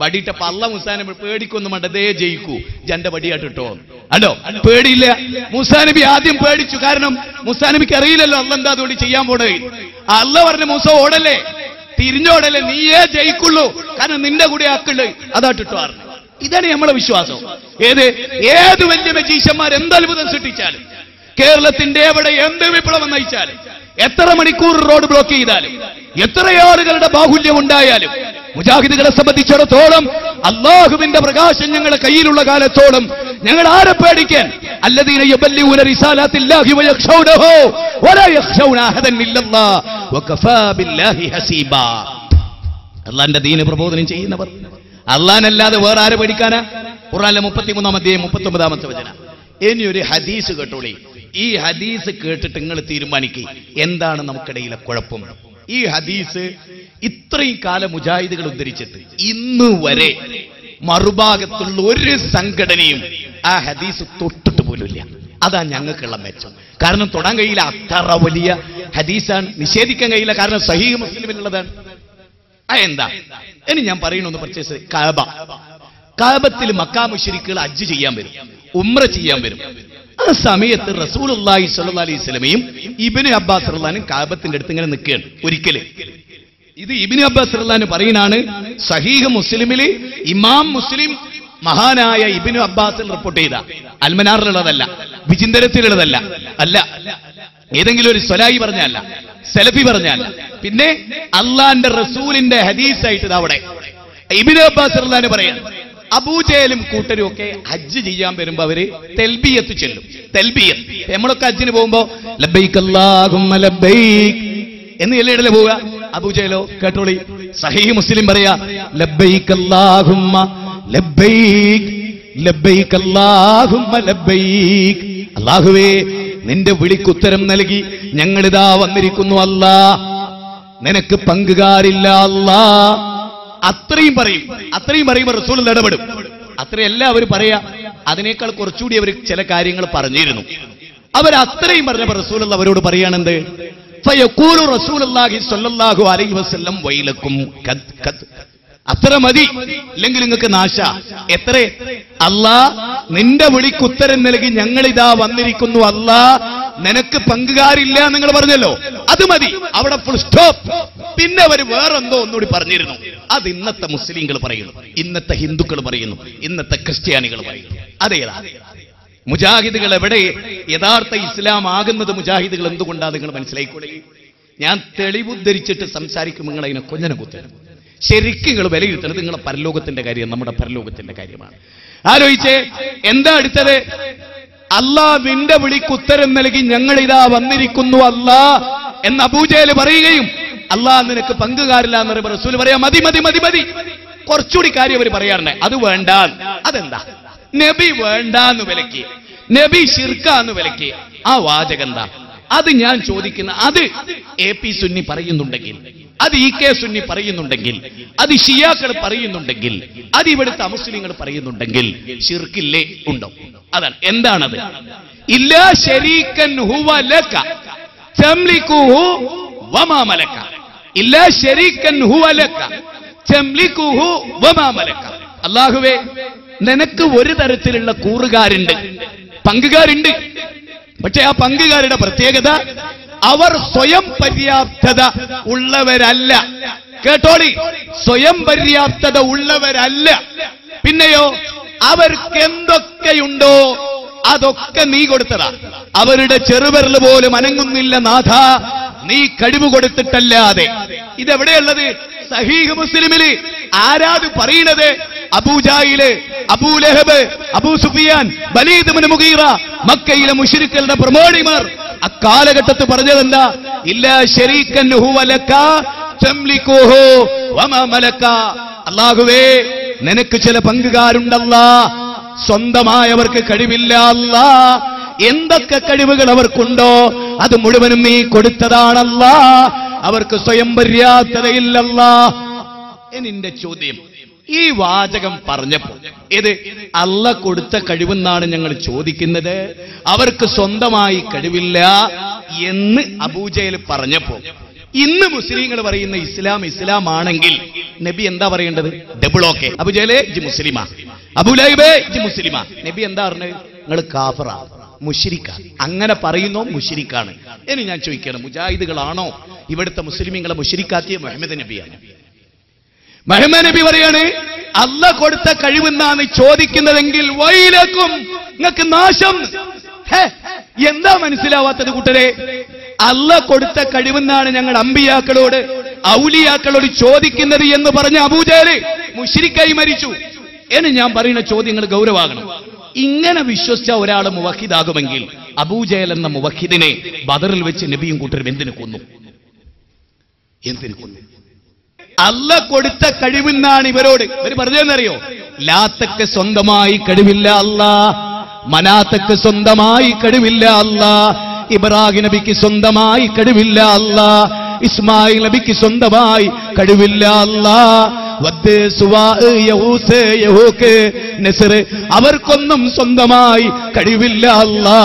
വടിയിട്ടപ്പോ അള്ളാഹ് മൂസാ നബി പേടിക്കൊന്നും വേണ്ട, ദേ ജയിക്കൂ, ജന്റെ വടിയാട്ടിട്ടോ. അല്ലോ, പേടിയില്ല. മൂസാ നബി ആദ്യം പേടിച്ചു, കാരണം മൂസാ നബിക്ക് അറിയില്ലല്ലോ അള്ളാഹ് എന്താ അതുകൊണ്ട് ചെയ്യാൻ പോണേ. അള്ളാഹ് പറഞ്ഞ മൂസ ഓടല്ലേ, തിരിഞ്ഞോടല്ലേ, നീയേ ജയിക്കുള്ളൂ, കാരണം നിന്റെ കൂടെ ആക്കുള്ളൂ, അതാട്ടിട്ടോ പറഞ്ഞു. ഇതാണ് നമ്മളെ വിശ്വാസം. ഏത് വലിയ മജീഷന്മാർ എന്ത് അത്ഭുതം സൃഷ്ടിച്ചാലും, കേരളത്തിന്റെ എവിടെ എന്ത് വിപ്ലവം നയിച്ചാലും, എത്ര മണിക്കൂർ റോഡ് ബ്ലോക്ക് ചെയ്താലും, എത്ര ആളുകളുടെ ബാഹുല്യം ഉണ്ടായാലും, മുജാഹിദുകളെ സംബന്ധിച്ചിടത്തോളം അല്ലാഹുവിന്റെ പ്രകാശം ഞങ്ങളുടെ കയ്യിലുള്ള കാലത്തോളം ഞങ്ങൾ ആരെ പേടിക്കാൻ? അല്ലദീന യബല്ലിഗൂന റിസാലാത്തില്ലാഹി വയഖ്ശൗനഹു വലാ യഖ്ശൗന അഹദൻ ഇല്ലല്ലാഹ് വകഫാ ബില്ലാഹി ഹസീബാ. അല്ലാഹുവിന്റെ ദീൻ പ്രബോധനം ചെയ്യുന്നവർ, അല്ലാഹുവല്ലാതെ വേറെ ആരെ പേടിക്കാനാ? ഖുർആനിലെ 33-ാം അധ്യായം 39-ാമത്തെ വചനം. ഇനി ഒരു ഹദീസ് കേട്ടോളി. ഈ ഹദീസ് കേട്ടിട്ട് നിങ്ങൾ തീരുമാനിക്കുക എന്താണ് നമുക്കിടയിലെ കുഴപ്പം. ഈ ഹദീസ് ഇത്രയും കാലം മുജാഹിദുകൾ ഉദ്ധരിച്ചിട്ട് ഇന്ന് വരെ മറുഭാഗത്തുള്ള ഒരു സംഘടനയും ആ ഹദീസ് തൊട്ടിട്ട് പോലുമില്ല. അതാ ഞങ്ങൾക്കുള്ള മെച്ചം. കാരണം തൊടാൻ കഴിയില്ല, അത്ര വലിയ ഹദീസാണ്. നിഷേധിക്കാൻ കഴിയില്ല, കാരണം സഹീഹ് മുസ്ലിമിലുള്ളതാണ്. എന്താ ഇനി ഞാൻ പറയണമെന്ന് പർച്ചേസ് കാബത്തിൽ മക്കാ മുശ്രിക്കുകൾ ഹജ്ജ് ചെയ്യാൻ വരും, ഉംറ ചെയ്യാൻ വരും. ആ സമയത്ത് റസൂലുള്ളാഹി സ്വല്ലല്ലാഹു അലൈഹി വസല്ലമയും ഇബ്നു അബ്ബാസ് റളിയല്ലാഹു അൻഹു കാബത്തിന്റെ അടുത്ത് ഇങ്ങനെ നിൽക്കുകയാണ്. ഒരിക്കല് ഇത് ഇബ്നു അബ്ബാസ് റളിയല്ലാഹു അൻഹു പറയുന്നതാണ്. സഹീഹ് മുസ്ലിമില് ഇമാം മുസ്ലിം മഹാനായ ഇബ്നു അബ്ബാസ് റിപ്പോർട്ട് ചെയ്ത, അൽമനാറിലുള്ളതല്ല, വിചിന്തനത്തിലുള്ളതല്ല, അല്ല ഏതെങ്കിലും ഒരു സ്വലായി പറഞ്ഞല്ല, സലഫി പറഞ്ഞല്ല, പിന്നെ അള്ളാന്റെ റസൂലിന്റെ ഹദീസായിട്ട് അവിടെ ഇബ്നു അബ്ബാസ് റളിയല്ലാഹു അൻഹു പറയാണ്, അബൂജഹലും കൂട്ടരും ഒക്കെ ഹജ്ജ് ചെയ്യാൻ വരുമ്പോ അവര് തൽബിയത്ത് ചെല്ലും. തൽബിയത്ത് നമ്മളൊക്കെ ഹജ്ജിന് പോകുമ്പോ ലബ്ബൈക് അല്ലാഹുമ്മ ലബ്ബൈക് എന്ന് എല്ലിടല് പോവുക. അബൂജഹലോ കേട്ടോളി, സഹീഹ് മുസ്ലിം പറയാ, ലബ്ബൈക് അല്ലാഹുമ്മ ലബ്ബൈക് ലബ്ബൈക് അല്ലാഹുമ്മ ലബ്ബൈക്. അല്ലാഹുവേ നിന്റെ വിളിക്കുത്തരം നൽകി ഞങ്ങളിതാ വന്നിരിക്കുന്നു അല്ലാ, നിനക്ക് പങ്കുകാരില്ല അല്ലാ. അത്രയും പറയുമ്പോൾ റസൂൽ ഇടപെടും. അത്രയല്ല അവർ പറയാ, അതിനേക്കാൾ കുറച്ചുകൂടി അവർ ചില കാര്യങ്ങൾ പറഞ്ഞിരുന്നു. അവരത്രയും പറഞ്ഞപ്പോൾ റസൂൽ അവരോട് പറയാണെന്ത്, ഫയഖൂലു റസൂലുള്ളാഹി സ്വല്ലല്ലാഹു അലൈഹി വസല്ലം വൈലക്കും ഖദ്. അത്ര മതി, ഇല്ലെങ്കിൽ നിങ്ങൾക്ക് നാശ. എത്ര? അല്ലാ നിന്റെ വിളിക്ക് ഉത്തരം നൽകി ഞങ്ങളിതാ വന്നിരിക്കുന്നു അല്ലാ, നിനക്ക് പങ്കുകാരില്ല നിങ്ങൾ പറഞ്ഞല്ലോ, അത് മതി, അവിടെ ഫുൾ സ്റ്റോപ്പ്. പിന്നെ അവർ വേറെന്തോ ഒന്നുകൂടി പറഞ്ഞിരുന്നു. അത് ഇന്നത്തെ മുസ്ലിങ്ങൾ പറയുന്നു, ഇന്നത്തെ ഹിന്ദുക്കൾ പറയുന്നു, ഇന്നത്തെ ക്രിസ്ത്യാനികൾ പറയുന്നു. അതേതാ? മുജാഹിദുകൾ എവിടെ യഥാർത്ഥ ഇസ്ലാം ആകുന്നത്? മുജാഹിദുകൾ എന്തുകൊണ്ടാണ് നിങ്ങൾ മനസ്സിലായിക്കൂടെ? ഞാൻ തെളിവുദ്ധരിച്ചിട്ട് സംസാരിക്കും, നിങ്ങൾ അതിനെ കൊഞ്ഞനെ കുത്തണം. ശരിക്കും നിങ്ങൾ വിലയിരുത്തുന്നത് നിങ്ങളെ പരലോകത്തിന്റെ കാര്യം, നമ്മുടെ പരലോകത്തിന്റെ കാര്യമാണ്. ആലോചിച്ചേ, എന്താ അടുത്തത്? അല്ലാഹുവിന്റെ വിളിക്ക് ഉത്തരം നൽകി ഞങ്ങളിതാ വന്നിരിക്കുന്നു അല്ലാ എന്ന് അബൂജഹൽ പറയുകയും അല്ലാഹ് നിനക്ക് പങ്കുകാരില്ല എന്ന് പറയുമ്പോൾ റസൂൽ പറയാ, മതി മതി മതി മതി, കുറച്ചുകൂടി കാര്യം അവർ പറയാറുണ്ട്. അത് വേണ്ട. അതെന്താ? നബി വേണ്ടാന്ന് വിലക്കി, നബി ശിർക്കാന്ന് വിലക്കി. ആ വാചകം എന്താ? അത് ഞാൻ ചോദിക്കുന്ന, അത് എ പി സുന്നി പറയുന്നുണ്ടെങ്കിൽ, അത് ഇ കെ സുന്നി പറയുന്നുണ്ടെങ്കിൽ, അത് ഷിയാക്കൾ പറയുന്നുണ്ടെങ്കിൽ, അത് ഇവിടുത്തെ അമുസ്ലിങ്ങൾ പറയുന്നുണ്ടെങ്കിൽ ശിർക്കില്ലേ? ഉണ്ടോ? അതാണ്. എന്താണത്? ഇല്ലാ ശരീകൻ ഹുവ ലക തംലികുഹു വമാ മലക. ഇല്ലാ ശരീകൻ ഹുവ ലക തംലികുഹു വമാ മലക. അല്ലാഹുവേ നിനക്ക് ഒരു തരത്തിലുള്ള കൂറുകാരുണ്ട്, പങ്കുകാരുണ്ട്. പക്ഷെ ആ പങ്കുകാരുടെ പ്രത്യേകത, അവർ സ്വയം പര്യാപ്തത ഉള്ളവരല്ല. കേട്ടോളി, സ്വയം പര്യാപ്തത ഉള്ളവരല്ല. പിന്നെയോ അവർക്ക് എന്തൊക്കെയുണ്ടോ അതൊക്കെ നീ കൊടുത്തതാ. അവരുടെ ചെറുവിരൽ പോലും അനങ്ങുന്നില്ല നാഥ, നീ കഴിവ് കൊടുത്തിട്ടല്ലാതെ. ഇതെവിടെയുള്ളത്? സഹീഹ് മുസ്ലിമില്. ആരാത് പറയണത്? അബൂജാഹില്, അബൂലഹബ്, അബൂ സുഫിയാൻ, വലീദ് ഇബ്നു മുഗീറ, മക്കയിലെ മുശ്രിക്കുകളുടെ പ്രമാണിമാർ അക്കാലഘട്ടത്ത് പറഞ്ഞതെന്താ? ഇല്ലാ ശരീകൻ ഹുവ ലക തംലികുഹു വമാ മലക. അല്ലാഹുവേ നിനക്ക് ചില പങ്കുകാരുണ്ടല്ലാ, സ്വന്തമായവർക്ക് കഴിവില്ല അല്ലാ. എന്തൊക്കെ കഴിവുകൾ അവർക്കുണ്ടോ അത് മുഴുവനും നീ കൊടുത്തതാണല്ലാ, അവർക്ക് സ്വയം പര്യാപ്തതയില്ലല്ലാ. എന്റെ ചോദ്യം, ഈ വാചകം പറഞ്ഞപ്പോ ഇത് അല്ലാഹ് കൊടുത്ത കഴിവെന്നാണ് ഞങ്ങൾ ചോദിക്കുന്നത്, അവർക്ക് സ്വന്തമായി കഴിവില്ല എന്ന് അബൂജഹൽ പറഞ്ഞപ്പോ, ഇന്ന് മുസ്ലിങ്ങൾ പറയുന്ന ഇസ്ലാം ഇസ്ലാം ആണെങ്കിൽ നബി എന്താ പറയേണ്ടത്? Double okay. അബൂജഹലേ ഇജ്ജ് മുസ്ലിമാ, അബൂലഹബേ ഇജ്ജ് മുസ്ലിമാ. നബി എന്താ പറഞ്ഞത്? നിങ്ങൾ കാഫിറാ, മുശ്രിക്കാ. അങ്ങനെ പറയുന്നോ മുശ്രിക്കാണ്. ഇനി ഞാൻ ചോദിക്കണം, മുജാഹിദുകളാണോ ഇവിടുത്തെ മുസ്ലിമീങ്ങളെ മുശ്രിക്കാക്കിയ? മുഹമ്മദ് നബിയാണ്. മുഹമ്മദ് നബി പറയാണ്, അല്ലാഹ് കൊടുത്ത കഴിവെന്നാണ് ചോദിക്കുന്നതെങ്കിൽ വൈലക്കും, നിങ്ങൾക്ക് നാശം. എന്താ മനസ്സിലാവാത്തത് കൂട്ടരെ? അല്ലാഹ് കൊടുത്ത കഴിവെന്നാണ് ഞങ്ങൾ അമ്പിയാക്കളോട്, ഔലിയാക്കളോട് ചോദിക്കുന്നത് എന്ന് പറഞ്ഞ അബൂജഹൽ മുശ്രിക്കായി മരിച്ചു. എന്ന് ഞാൻ പറയുന്ന ചോദ്യങ്ങൾ ഗൗരവാകണം. ഇങ്ങനെ വിശ്വസിച്ച ഒരാൾ മുവഹിദാകുമെങ്കിൽ അബൂജഹൽ എന്ന മുവഹിദിനെ ബദറിൽ വെച്ച് നബിയും കൂട്ടരും എന്തിനു കൊന്നു? എന്തിനു കൊന്നു? അല്ലാഹ് കൊടുത്ത കഴിവെന്നാണ് ഇവരോട് ഇവർ പറഞ്ഞതെന്നറിയോ? ലാത്തക്ക് സ്വന്തമായി കഴിവില്ല അല്ലാ, മനാത്തക്ക് സ്വന്തമായി കഴിവില്ല അല്ലാ, ഇബ്രാഹിം നബിക്ക് സ്വന്തമായി കഴിവില്ല അല്ലാ, ഇസ്മായിൽ നബിക്ക് സ്വന്തമായി കഴിവില്ല. അല്ലാ അവർക്കൊന്നും സ്വന്തമായി കഴിവില്ല. അല്ലാ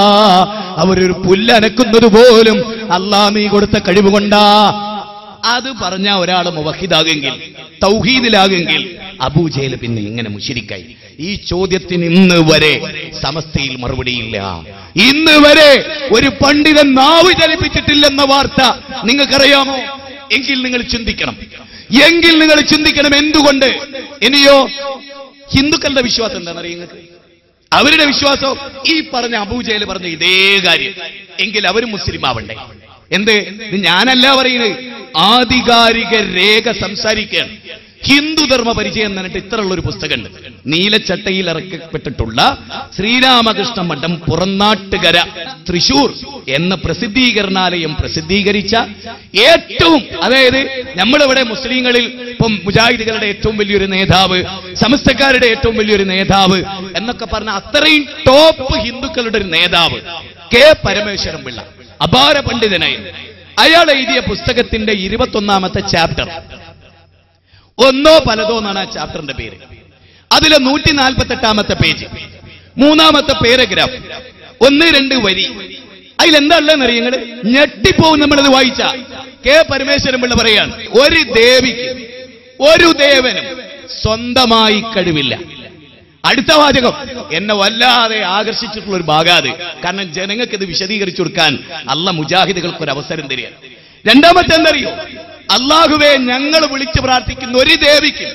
അവരൊരു പുല്ലനക്കുന്നത് പോലും അല്ലാ നീ കൊടുത്ത കഴിവ് കൊണ്ടാ. അത് പറഞ്ഞ ഒരാൾ മുവഹിദാകെങ്കിൽ, തൗഹീദിലാകെങ്കിൽ, അബൂജഹൽ പിന്നെ ഇങ്ങനെ മുശ്രിക്കായി. ഈ ചോദ്യത്തിന് ഇന്ന് വരെ സമസ്തയിൽ മറുപടിയില്ല. ഇന്ന് വരെ ഒരു പണ്ഡിതൻ നാവ് ചലിപ്പിച്ചിട്ടില്ലെന്ന വാർത്ത നിങ്ങൾക്കറിയാമോ? എങ്കിൽ നിങ്ങൾ ചിന്തിക്കണം. എന്തുകൊണ്ട്? ഇനിയോ ഹിന്ദുക്കളുടെ വിശ്വാസം എന്താണെന്നറിയ നിങ്ങൾക്ക്? അവരുടെ വിശ്വാസം ഈ പറഞ്ഞ അബൂജഹൽ പറഞ്ഞ ഇതേ കാര്യം. എങ്കിൽ അവർ മുസ്ലിം ആവണ്ടേ? എന്ത്? ഞാനല്ല പറയുന്നത്, ആധികാരിക രേഖ സംസാരിക്കുകയാണ്. ഹിന്ദുധർമ്മ പരിചയം എന്ന് പറഞ്ഞിട്ട് ഇത്രയുള്ള ഒരു പുസ്തകമുണ്ട്. നീലച്ചട്ടയിൽ ഇറക്കപ്പെട്ടിട്ടുള്ള ശ്രീരാമകൃഷ്ണ മഠം പുറന്നാട്ടുകര തൃശൂർ എന്ന പ്രസിദ്ധീകരണാലയം പ്രസിദ്ധീകരിച്ച ഏറ്റവും, അതായത് നമ്മളിവിടെ മുസ്ലിങ്ങളിൽ ഇപ്പം മുജാഹിദുകളുടെ ഏറ്റവും വലിയൊരു നേതാവ്, സമസ്തക്കാരുടെ ഏറ്റവും വലിയൊരു നേതാവ് എന്നൊക്കെ പറഞ്ഞ അത്രയും ടോപ്പ് ഹിന്ദുക്കളുടെ ഒരു നേതാവ് കെ പരമേശ്വരൻ പിള്ള, അപാര പണ്ഡിതനായി, അയാൾ എഴുതിയ പുസ്തകത്തിന്റെ 21ാമത്തെ ചാപ്റ്റർ, ഒന്നോ പലതോ എന്നാണ് ആ ചാപ്റ്ററിന്റെ പേര്. അതിലെ 148ാമത്തെ പേജ്, 3ാമത്തെ പാരഗ്രാഫ്, 1-2 വരി. അതിലെന്താ ഉള്ളതെന്ന് അറിയുന്നത്? ഞെട്ടിപ്പോവും നമ്മളിത് വായിച്ച. കെ പരമേശ്വരൻ പിള്ള പറയാണ്, ഒരു ദേവിക്ക്, ഒരു ദേവനും സ്വന്തമായി കഴിവില്ല. അടുത്ത വാചകം എന്നെ വല്ലാതെ ആകർഷിച്ചിട്ടുള്ള ഒരു ഭാഗാത്. കാരണം ജനങ്ങൾക്ക് ഇത് വിശദീകരിച്ചു കൊടുക്കാൻ അല്ലാഹ് മുജാഹിദുകൾക്ക് ഒരു അവസരം തരിക. രണ്ടാമത്തെ എന്തറിയോ? അല്ലാഹുവേ, ഞങ്ങൾ വിളിച്ചു പ്രാർത്ഥിക്കുന്ന ഒരു ദേവിക്കും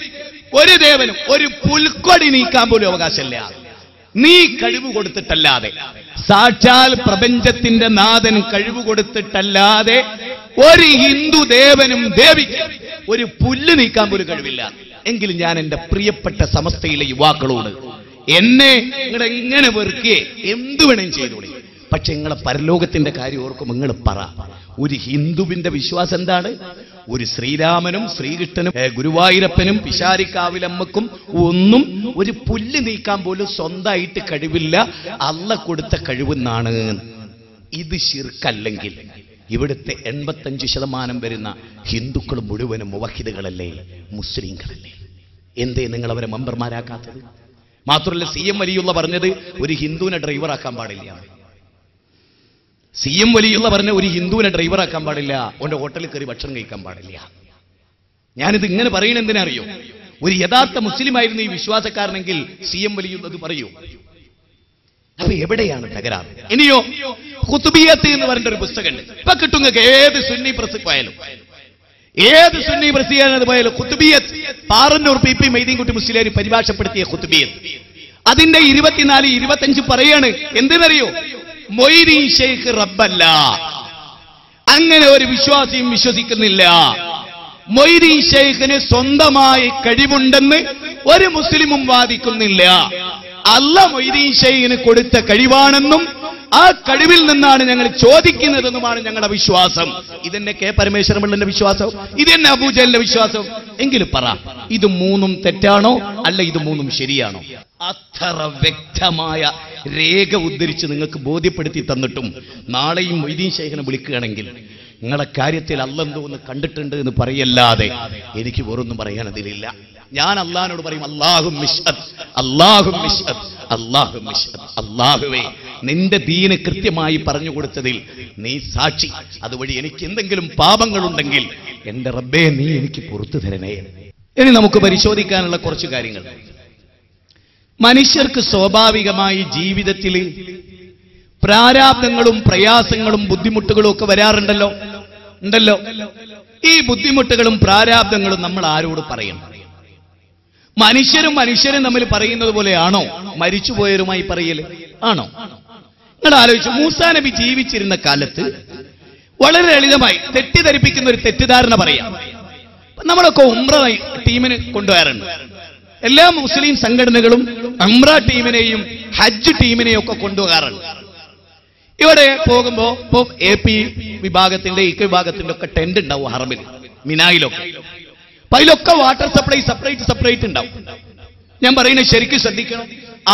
ഒരു ദേവനും ഒരു പുൽക്കൊടി നീക്കാൻ പോലും അവകാശമില്ല. നീ കഴിവ് കൊടുത്തിട്ടല്ലാതെ, സാക്ഷാൽ പ്രപഞ്ചത്തിന്റെ നാഥൻ കഴിവ് കൊടുത്തിട്ടല്ലാതെ ഒരു ഹിന്ദു ദേവനും ദേവിക്കും ഒരു പുല്ല് നീക്കാൻ പോലും കഴിവില്ല. എങ്കിലും ഞാൻ എന്റെ പ്രിയപ്പെട്ട സമസ്തയിലെ യുവാക്കളോട്, എന്നെ നിങ്ങളെങ്ങനെ വെറുക്കേ എന്തു വേണേലും ചെയ്തോളി, പക്ഷെ നിങ്ങളെ പരലോകത്തിന്റെ കാര്യം ഓർക്കും. നിങ്ങൾ പറ, ഒരു ഹിന്ദുവിന്റെ വിശ്വാസം എന്താണ്? ഒരു ശ്രീരാമനും ശ്രീകൃഷ്ണനും ഗുരുവായൂരപ്പനും പിശാരിക്കാവിലമ്മക്കും ഒന്നും ഒരു പുല്ല് നീക്കാൻ പോലും സ്വന്തമായിട്ട് കഴിവില്ല, അല്ലാഹ് കൊടുത്ത കഴിവെന്നാണ്. ഇത് ശിർക്കല്ലെങ്കിൽ ഇവിടുത്തെ 85% വരുന്ന ഹിന്ദുക്കൾ മുഴുവനും മുവഹിദുകളല്ലേ, മുസ്ലിങ്ങളല്ലേ? എന്തേ നിങ്ങൾ അവരെ മെമ്പർമാരാക്കാത്തത്? മാത്രമല്ല, CM വലിയുള്ള പറഞ്ഞത് ഒരു ഹിന്ദുവിനെ ഡ്രൈവറാക്കാൻ പാടില്ല. CM വലിയുള്ള പറഞ്ഞ ഒരു ഹിന്ദുവിനെ ഡ്രൈവറാക്കാൻ പാടില്ല, അവന്റെ ഹോട്ടലിൽ കയറി ഭക്ഷണം കഴിക്കാൻ പാടില്ല. ഞാനിത് ഇങ്ങനെ പറയണ എന്തിനറിയോ? ഒരു യഥാർത്ഥ മുസ്ലിം ആയിരുന്നു ഈ വിശ്വാസക്കാരനെങ്കിൽ CM വലിയുള്ളത് പറയൂ. അപ്പൊ എവിടെയാണ് തകരാറ്? ഇനിയോ ഖുതുബിയത്ത് എന്ന് പറഞ്ഞ ഒരു പുസ്തകമുണ്ട്. ഇപ്പൊ കിട്ടുങ്ങൾക്ക് ഏത് സുന്നി പ്രസ് പോയാലും, ഏത് സുന്നി പ്രസിദ്ധീകരണ പോയാലും ഖുതുബിയത്ത്, പാറന്നൂർ PP മൈദീൻകുട്ടി മുസ്ലിയാർ പരിഭാഷപ്പെടുത്തിയ ഖുതുബിയത്ത്, അതിന്റെ 24, 25 പറയാണ്. എന്തിനറിയോ? മൊയ്തീൻ ഷെയ്ഖ് റബ്ബല്ല, അങ്ങനെ ഒരു വിശ്വാസിയും വിശ്വസിക്കുന്നില്ല. മൊയ്തീൻ ഷെയ്ഖിന് സ്വന്തമായി കഴിവുണ്ടെന്ന് ഒരു മുസ്ലിമും വാദിക്കുന്നില്ല. അല്ലാഹ് മൊയ്തീൻ ഷെയ്ഖിന് കൊടുത്ത കഴിവാണെന്നും ആ കഴിവിൽ നിന്നാണ് ഞങ്ങൾ ചോദിക്കുന്നതെന്നുമാണ് ഞങ്ങളുടെ വിശ്വാസം. ഇതെന്നെ കെ പരമേശ്വരൻ പിള്ളന്റെ വിശ്വാസം, ഇതെന്നെ അബൂജഹലിന്റെ വിശ്വാസം. എങ്കിലും പറ, ഇത് മൂന്നും തെറ്റാണോ അല്ല ഇത് മൂന്നും ശരിയാണോ? അത്ര വ്യക്തമായ രേഖ ഉദ്ധരിച്ച് നിങ്ങൾക്ക് ബോധ്യപ്പെടുത്തി തന്നിട്ടും നാളെയും മൊയ്തീൻ ഷെയ്ഖിനെ വിളിക്കുകയാണെങ്കിൽ നിങ്ങളെ കാര്യത്തിൽ അല്ലാഹ് എന്തോ ഒന്ന് കണ്ടിട്ടുണ്ട് എന്ന് പറയല്ലാതെ എനിക്ക് വേറൊന്നും പറയാൻ അതിലില്ല. ഞാൻ അള്ളാഹിനോട് പറയും, അല്ലാഹു മിശ്അദ്, അല്ലാഹു മിശ്അദ്, അല്ലാഹു മിശ്അദ്. അല്ലാഹുവേ, നിന്റെ ദീന് കൃത്യമായി പറഞ്ഞു കൊടുത്തതിൽ നീ സാക്ഷി. അതുവഴി എനിക്ക് എന്തെങ്കിലും പാപങ്ങളുണ്ടെങ്കിൽ എന്റെ റബ്ബേ നീ എനിക്ക് പുറത്തു തരണേ. ഇനി നമുക്ക് പരിശോധിക്കാനുള്ള കുറച്ച് കാര്യങ്ങൾ. മനുഷ്യർക്ക് സ്വാഭാവികമായി ജീവിതത്തിൽ പ്രാരാബ്ദങ്ങളും പ്രയാസങ്ങളും ബുദ്ധിമുട്ടുകളും ഒക്കെ വരാറുണ്ടല്ലോ, ഉണ്ടല്ലോ. ഈ ബുദ്ധിമുട്ടുകളും പ്രാരാബ്ദങ്ങളും നമ്മൾ ആരോട് പറയണം? മനുഷ്യരും തമ്മിൽ പറയുന്നത് പോലെയാണോ മരിച്ചുപോയവരുമായി പറയല്? ആണോ? നിങ്ങൾ ആലോചിച്ചു, മൂസാ നബി ജീവിച്ചിരുന്ന കാലത്ത് വളരെ ലളിതമായി തെറ്റിദ്ധരിപ്പിക്കുന്ന ഒരു തെറ്റിദ്ധാരണ പറയാം. നമ്മളൊക്കെ ഉംറ ടീമിന് കൊണ്ടുപോകാറുണ്ട്. എല്ലാ മുസ്ലിം സംഘടനകളും ഉംറ ടീമിനെയും ഹജ്ജ് ടീമിനെയും ഒക്കെ കൊണ്ടുപോകാറുണ്ട്. ഇവിടെ പോകുമ്പോ ഇപ്പൊ AP വിഭാഗത്തിന്റെ ഇക്ക വിഭാഗത്തിന്റെ ഒക്കെ ടെന്റ് ഉണ്ടാവും ഹറമിൽ, മിനായിലൊക്കെ. അപ്പൊ അതിലൊക്കെ വാട്ടർ സപ്ലൈ സെപ്പറേറ്റ് ഉണ്ടാവും. ഞാൻ പറയുന്നത് ശരിക്കും ശ്രദ്ധിക്കണം,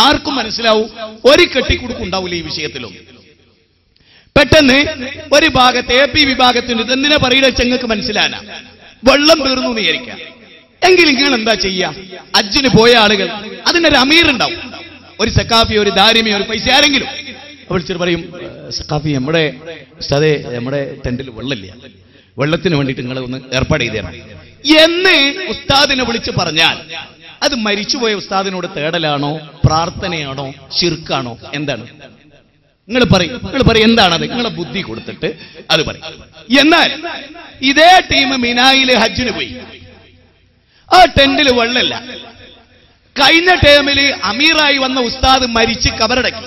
ആർക്കും മനസ്സിലാവും. ഒരു കെട്ടിക്കുടുക്കുണ്ടാവില്ല ഈ വിഷയത്തിലും. പെട്ടെന്ന് ഒരു ഭാഗത്ത് AP വിഭാഗത്തിന് ഇതെന്തിനാ പറയുക ചെങ്ങൾക്ക് മനസ്സിലാനാ, വെള്ളം തീർന്നു എന്ന് വിചാരിക്കാം. എങ്കിൽ നിങ്ങൾ എന്താ ചെയ്യാ? ഹജ്ജിന് പോയ ആളുകൾ അതിനൊരു അമീർ ഉണ്ടാവും, ഒരു സക്കാഫി, ഒരു ദാരിമി, ഒരു പൈസ ആരെങ്കിലും വിളിച്ചിട്ട് പറയും, സക്കാഫി നമ്മുടെ ഉസ്താദേ നമ്മുടെ ടെന്റിൽ വെള്ളമില്ല, വെള്ളത്തിന് വേണ്ടിയിട്ട് നിങ്ങൾ ഒന്ന് ഏർപ്പാട് ചെയ്ത് തരണം എന്ന് ഉസ്താദിനെ വിളിച്ച് പറഞ്ഞാൽ അത് മരിച്ചുപോയ ഉസ്താദിനോട് തേടലാണോ, പ്രാർത്ഥനയാണോ, ശിർക്കാണോ? എന്താണ്? നിങ്ങൾ പറയും എന്താണത്? നിങ്ങളെ ബുദ്ധി കൊടുത്തിട്ട് അത് പറയും. എന്നാൽ ഇതേ ടീം മിനായില് ഹജ്ജിന് പോയി, ആ ടെന്റിൽ വെള്ളമില്ല. കഴിഞ്ഞ ടേമില് അമീറായി വന്ന ഉസ്താദ് മരിച്ച് കബറടക്കി.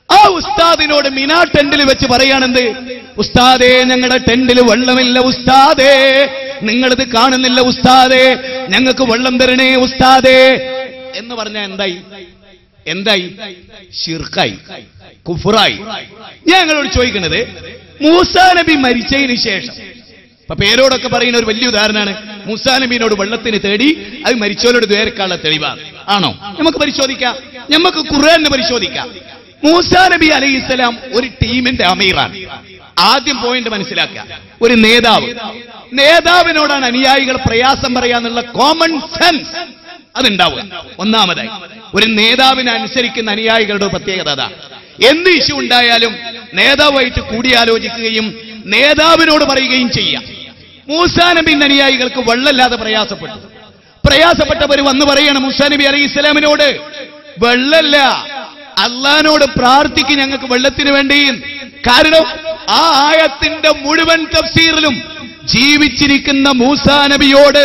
ആ ഉസ്താദിനോട് മിനാ ടെന്റിൽ വെച്ച് പറയാണെന്ത്? ഉസ്താദേ ഞങ്ങളുടെ ടെന്റിൽ വെള്ളമില്ല ഉസ്താദേ, നിങ്ങളിത് കാണുന്നില്ല ഉസ്താദേ, ഞങ്ങൾക്ക് വെള്ളം തരണേ ഉസ്താദേ എന്ന് പറഞ്ഞാൽ എന്തായി? ശിർക്കായി, കുഫ്റായി. ഞങ്ങളോട് ചോദിക്കുന്നത്, മൂസാ നബി മരിച്ചതിന് ശേഷം, ഇപ്പൊ പേരോടൊക്കെ പറയുന്ന ഒരു വലിയ ഉദാഹരണമാണ് മൂസാ നബിയോട് വെള്ളത്തിന് തേടി അത് മരിച്ചവരോട് ദ്വേരക്കാനുള്ള തെളിവാണ്. ആണോ? നമുക്ക് പരിശോധിക്കാം, നമുക്ക് ഖുർആനിനെ പരിശോധിക്കാം. മൂസാ നബി അലൈഹിസ്സലാം ഒരു ടീമിന്റെ അമീറാണ്. ആദ്യം പോയിന്റ് മനസ്സിലാക്കുക, ഒരു നേതാവിനോടാണ് അനുയായികൾ പ്രയാസം പറയാന്നുള്ള കോമൺ സെൻസ് അതുണ്ടാവുക. ഒന്നാമതായി ഒരു നേതാവിനെ അനുസരിക്കുന്ന അനുയായികളുടെ പ്രത്യേകത അതാ. എന്ത് ഇഷ്യൂ ഉണ്ടായാലും നേതാവായിട്ട് കൂടിയാലോചിക്കുകയും നേതാവിനോട് പറയുകയും ചെയ്യാം. മൂസാ നബിന്റെ അനുയായികൾക്ക് വെള്ളമില്ലാതെ പ്രയാസപ്പെട്ടവർ വന്ന് പറയണം മൂസാ നബി അലൈഹി ഇസ്ലാമിനോട്, വെള്ളമില്ല, അള്ളാഹിനോട് പ്രാർത്ഥിക്കും ഞങ്ങൾക്ക് വെള്ളത്തിന് വേണ്ടി. കാരണം ആ ആയത്തിന്റെ മുഴുവൻ തഫ്സീറിലും ജീവിച്ചിരിക്കുന്ന മൂസാ നബിയോട്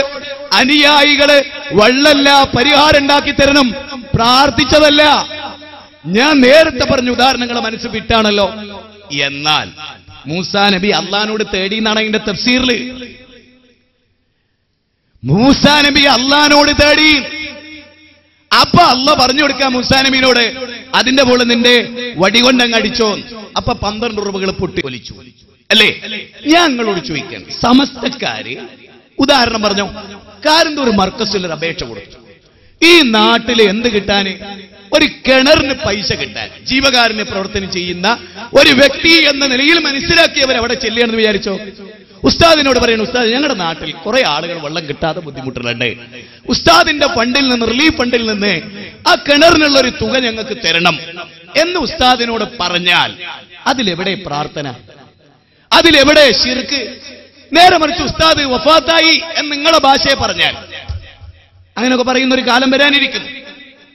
അനുയായികള് വെള്ളമില്ല, പരിഹാരം ഉണ്ടാക്കി തരണം, പ്രാർത്ഥിച്ചതല്ല. ഞാൻ നേരത്തെ പറഞ്ഞ ഉദാഹരണങ്ങൾ മനസ്സ് വിട്ടാണല്ലോ. എന്നാൽ മൂസാ നബി അള്ളാഹിനോട് തേടി എന്നാണ് അതിന്റെ തഫ്സീറില്. മൂസാ നബി അള്ളാഹിനോട് തേടി. അപ്പൊ അള്ളാഹ് പറഞ്ഞു കൊടുക്കാം മൂസാ നബിയോട്, അതിന്റെ പോലെ നിന്റെ വടികൊണ്ടങ്ങ് അടിച്ചോ. അപ്പൊ 12 രൂപകൾ പൊട്ടി ഒലിച്ചു അല്ലേ? ഞങ്ങളോട് ചോദിക്കാൻ, സമസ്തക്കാര് ഉദാഹരണം പറഞ്ഞോ, കാരന്തൂർ ഒരു മർക്കസിൽ ഒരു അപേക്ഷ കൊടുത്തു, ഈ നാട്ടില് എന്ത് കിട്ടാന്? ഒരു കിണറിന് പൈസ കിട്ടാൻ ജീവകാരുണ്യ പ്രവർത്തനം ചെയ്യുന്ന ഒരു വ്യക്തി എന്ന നിലയിൽ മനസ്സിലാക്കിയവർ അവിടെ ചെല്ലുകയാണെന്ന് വിചാരിച്ചോ? ഉസ്താദിനോട് പറയുന്നു, ഉസ്താദ് ഞങ്ങളുടെ നാട്ടിൽ കുറെ ആളുകൾ വെള്ളം കിട്ടാതെ ബുദ്ധിമുട്ടുന്നുണ്ട്, ഉസ്താദിന്റെ ഫണ്ടിൽ നിന്ന്, റിലീഫ് ഫണ്ടിൽ നിന്ന് ആ കിണറിനുള്ള ഒരു തുക ഞങ്ങൾക്ക് തരണം എന്ന് ഉസ്താദിനോട് പറഞ്ഞാൽ അതിലെവിടെ പ്രാർത്ഥന? അതിലെവിടെ ശിർക്ക്? നേരെ മറിച്ച് ഉസ്താദ് വഫാത്തായി എന്ന് നിങ്ങളുടെ ഭാഷയെ പറഞ്ഞാൽ അങ്ങനെയൊക്കെ പറയുന്ന ഒരു കാലം വരാനിരിക്കുന്നു.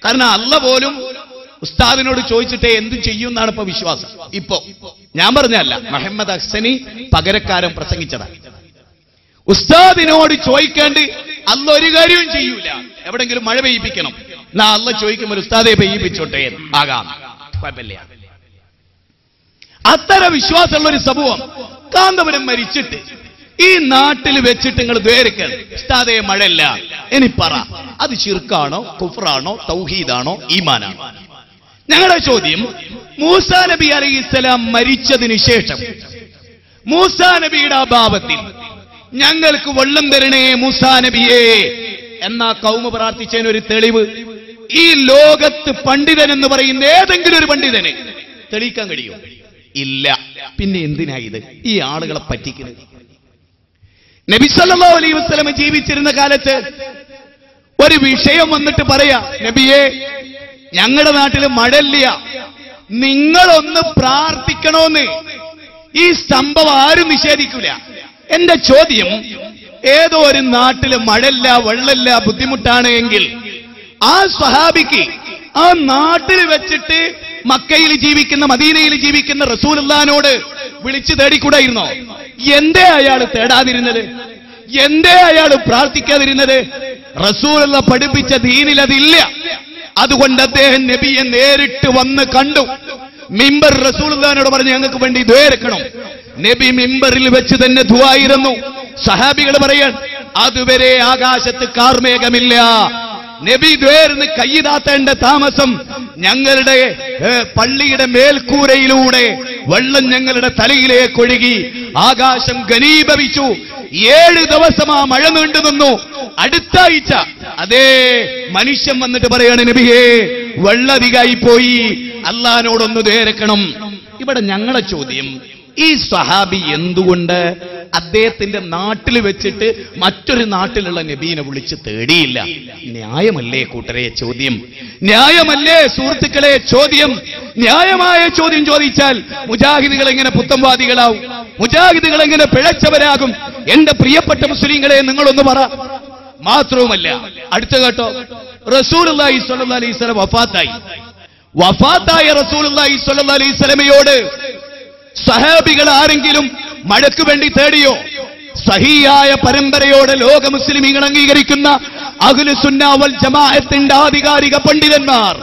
കാരണം അള്ളാഹ് പോലും ഉസ്താദിനോട് ചോദിച്ചിട്ടേ എന്തു ചെയ്യും എന്നാണ് ഇപ്പൊ വിശ്വാസം. ഇപ്പോ ഞാൻ പറഞ്ഞല്ല, മുഹമ്മദ് ഹസനി പകരക്കാരൻ പ്രസംഗിച്ചതാണ്. ഉസ്താദിനോട് ചോദിക്കേണ്ടി അള്ളാഹ് ഒരു കാര്യവും ചെയ്യൂല. എവിടെങ്കിലും മഴ പെയ്യിപ്പിക്കണം എന്നാ അള്ളാഹ് ചോദിക്കുമ്പോൾ ഉസ്താദെ പെയ്യിപ്പിച്ചോട്ടെ ആകാം, കുഴപ്പമില്ല. അത്തരം വിശ്വാസമുള്ള ഒരു സമൂഹം കാന്തപുരം മരിച്ചിട്ട് ഈ നാട്ടിൽ വെച്ചിട്ട് നിങ്ങൾ ദ്വേരിക്കണം, ഉസ്താദെ മഴയില്ല, ഇനി പറ അത് ശിർക്കാണോ, കുഫ്റാണോ, തൗഹീദാണോ, ഈമാനാണോ? ഞങ്ങളുടെ ചോദ്യം, മൂസാ നബി അലൈഹിസ്സലാം മരിച്ചതിന് ശേഷം മൂസാ നബിയുടെ അഭാവത്തിൽ ഞങ്ങൾക്ക് വെള്ളം തരണേ മൂസാ നബിയേ എന്നാ കൗമ പ്രാർത്ഥിച്ചതിന് ഒരു തെളിവ് ഈ ലോകത്ത് പണ്ഡിതൻ എന്ന് പറയുന്ന ഏതെങ്കിലും ഒരു പണ്ഡിതന് തെളിയിക്കാൻ കഴിയുമോ? ഇല്ല. പിന്നെ എന്തിനാ ഇത് ഈ ആളുകളെ പറ്റിക്കുന്നത്? നബി സല്ലല്ലാഹു അലൈഹി വസല്ലം ജീവിച്ചിരുന്ന കാലത്ത് ഒരു വിഷയം വന്നിട്ട് പറയാ, നബിയെ ഞങ്ങളുടെ നാട്ടിൽ മഴയില്ല, നിങ്ങളൊന്ന് പ്രാർത്ഥിക്കണോന്ന്. ഈ സംഭവം ആരും നിഷേധിക്കൂല. എന്റെ ചോദ്യം, ഏതോ ഒരു നാട്ടില് മഴയില്ല, വെള്ളമില്ല, ബുദ്ധിമുട്ടാണ് എങ്കിൽ ആ സ്വഹാബിക്ക് ആ നാട്ടിൽ വെച്ചിട്ട് മക്കയിൽ ജീവിക്കുന്ന, മദീനയിൽ ജീവിക്കുന്ന റസൂലുള്ളാഹിനോട് വിളിച്ചു തേടിക്കൂടായിരുന്നോ? എന്തേ അയാൾ തേടാതിരുന്നത്? എന്തേ അയാൾ പ്രാർത്ഥിക്കാതിരുന്നത്? റസൂലുള്ള പഠിപ്പിച്ച ദീനിൽ അതില്ല. അതുകൊണ്ട് അദ്ദേഹം നബിയെ നേരിട്ട് വന്ന് കണ്ടു. മിമ്പർ റസൂലുള്ളാഹിനോട് പറഞ്ഞു ഞങ്ങൾക്ക് വേണ്ടി ദ്വാരക്കണം. നബി മിമ്പറിൽ വെച്ച് തന്നെ ദുആയിരുന്നു. സഹാബികൾ പറയാൻ, അതുവരെ ആകാശത്ത് കാർമേഘമില്ല. നബി ദ്വേർന്ന് കയ്യിതാത്തേണ്ട താമസം ഞങ്ങളുടെ പള്ളിയുടെ മേൽക്കൂരയിലൂടെ വെള്ളം ഞങ്ങളുടെ തലയിലേക്ക് ഒഴുകി ആകാശം ഘനീഭവിച്ചു. 7 ദിവസം ആ മഴ നീണ്ടു നിന്നു. അടുത്ത ആഴ്ച അതേ മനുഷ്യൻ വന്നിട്ട് പറയാണ്, നബിയേ വെള്ളധികായി പോയി, അള്ളാഹിനോടൊന്ന് ദ്വേരക്കണം. ഇവിടെ ഞങ്ങളെ ചോദ്യം, ഈ സ്വഹാബി എന്തുകൊണ്ട് അദ്ദേഹത്തിന്റെ നാട്ടിൽ വെച്ചിട്ട് മറ്റൊരു നാട്ടിലുള്ള നബീനെ വിളിച്ച് തേടിയില്ല? ന്യായമല്ലേ കൂട്ടരെ ചോദ്യം? ന്യായമല്ലേ സുഹൃത്തുക്കളെ ചോദ്യം? ന്യായമായ ചോദ്യം ചോദിച്ചാൽ മുജാഹിദുകൾ എങ്ങനെ പുത്തംവാദികളാവും? മുജാഹിദുകൾ എങ്ങനെ പിഴച്ചവരാകും? എന്റെ പ്രിയപ്പെട്ട മുസ്ലിങ്ങളെ, നിങ്ങളൊന്ന് പറ. മാത്രവുമല്ല, അടുത്ത കേട്ടോ, റസൂലുള്ളാഹി സ്വല്ലല്ലാഹു അലൈഹി വസല്ലം വഫാത്തായ റസൂലുള്ളാഹി സ്വല്ലല്ലാഹു അലൈഹി വസല്ലമയോട് സഹാബികൾ ആരെങ്കിലും മഴയ്ക്ക് വേണ്ടി തേടിയോ? സഹിയായ പരമ്പരയോടെ ലോക മുസ്ലിമീങ്ങൾ അംഗീകരിക്കുന്ന അഹ്ലുസുന്ന വൽ ജമാഅത്തിന്റെ ആധികാരിക പണ്ഡിതന്മാർ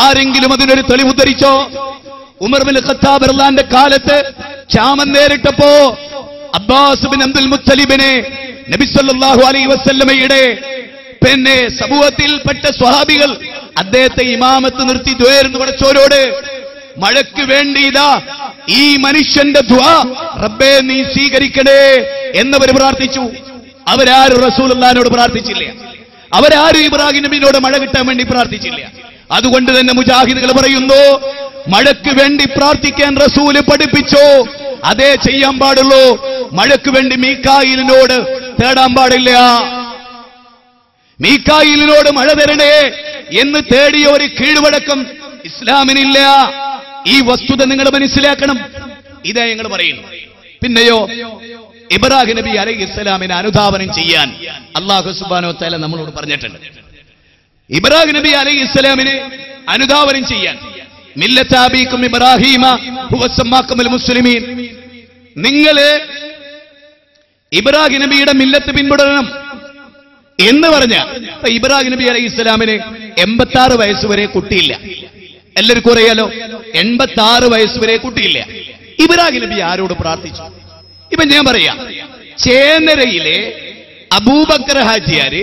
ആരെങ്കിലും അതിനൊരു തെളിവുദ്ധരിച്ചോ? ഉമർ ബിൻ ഖത്താബ് റളിയല്ലാഹുവിന്റെ കാലത്ത് ക്ഷാമം നേരിട്ടപ്പോ അബ്ബാസ് ബിൻ അബ്ദുൽ മുത്തലിബിനെ നബി സല്ലല്ലാഹു അലൈഹി വസല്ലമയുടെ സമൂഹത്തിൽപ്പെട്ട സ്വഹാബികൾ അദ്ദേഹത്തെ ഇമാമത്ത് നിർത്തി ദ്വയർന്ന് പടച്ചോരോട് മഴയ്ക്ക് വേണ്ടി ഇതാ ഈ മനുഷ്യന്റെ ദുആ റബ്ബേ നീ സ്വീകരിക്കണേ എന്നവർ പ്രാർത്ഥിച്ചു. അവരാരും റസൂലുള്ളാഹിനോട് പ്രാർത്ഥിച്ചില്ല. അവരാരും ഇബ്രാഹിം നബിയോട് മഴ കിട്ടാൻ വേണ്ടി പ്രാർത്ഥിച്ചില്ല. അതുകൊണ്ട് തന്നെ മുജാഹിദുകൾ പറയുന്നു, മഴയ്ക്ക് വേണ്ടി പ്രാർത്ഥിക്കാൻ റസൂല് പഠിപ്പിച്ചോ, അതേ ചെയ്യാൻ പാടുള്ളൂ. മഴയ്ക്ക് വേണ്ടി മീകായിലിനോട് തേടാൻ പാടില്ല. മീകായിലിനോട് മഴ തരണേ എന്ന് തേടിയ ഒരു കീഴ്വഴക്കം ഇസ്ലാമിനില്ല. ഈ വസ്തുത നിങ്ങൾ മനസ്സിലാക്കണം. ഇതാ ഞങ്ങൾ പറയുന്നു. പിന്നെയോ, ഇബ്രാഹിം നബി അലൈഹിസ്സലാമിനെ അനുധാവനം ചെയ്യാൻ അല്ലാഹു സുബ്ഹാനഹു വ തആല നമ്മളോട് പറഞ്ഞിട്ടുണ്ട്. ഇബ്രാഹിം നബി അലൈഹിസ്സലാമിനെ അനുധാവനം ചെയ്യാൻ മില്ലത അബീകും ഇബ്രാഹീമ ഹുവ സമ്മാകുൽ മുസ്ലിമീൻ, നിങ്ങൾ ഇബ്രാഹിം നബിയുടെ മില്ലത്ത് പിന്തുടരണം എന്ന് പറഞ്ഞ ഇബ്രാഹിം നബി അലൈഹിസ്സലാമിന് 86 വയസ്സ് വരെ കുട്ടിയില്ല. എല്ലാവർക്കും അറിയാലോ, 86 വയസ്സ് വരെ കുട്ടിയില്ല. ഇബ്രാഹിം നബി ആരോട് പ്രാർത്ഥിച്ചു? ഇപ്പൊ ഞാൻ പറയാം, ചേന്നരയിലെ അബൂബക്കർ ഹാജിയാര്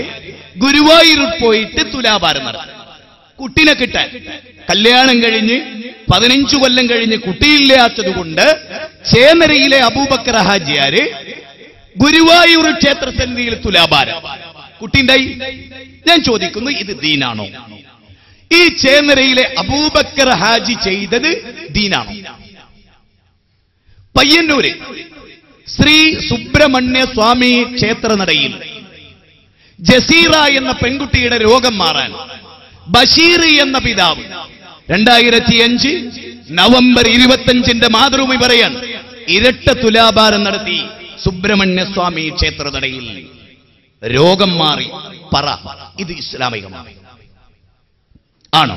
ഗുരുവായൂരിൽ പോയിട്ട് തുലാഭാരം നടത്തി കുട്ടിനെ കിട്ടാൻ. കല്യാണം കഴിഞ്ഞ് 15 കൊല്ലം കഴിഞ്ഞ് കുട്ടിയില്ലാത്തത് കൊണ്ട് ചേന്നരയിലെ അബൂബക്കർ ഹാജിയാര് ഗുരുവായൂർ ക്ഷേത്രസന്നിധിയിൽ തുലാഭാരം കുട്ടിണ്ടായി. ഞാൻ ചോദിക്കുന്നു, ഇത് ദീനാണോ? ഈ ചേന്നരയിലെ അബൂബക്കർ ഹാജി ചെയ്തത് ദീനാണോ? പയ്യന്നൂര് ശ്രീ സുബ്രഹ്മണ്യ സ്വാമി ക്ഷേത്രനടയിൽ ജസീറ എന്ന പെൺകുട്ടിയുടെ രോഗം മാറാൻ ബഷീർ എന്ന പിതാവ് 2005 നവംബർ 25 മാതൃഭൂമി പറയാൻ ഇരട്ട തുലാഭാരം നടത്തി സുബ്രഹ്മണ്യ സ്വാമി ക്ഷേത്രനടയിൽ. രോഗം മാറി. പറ, ഇത് ഇസ്ലാമികമാണ് ആണോ?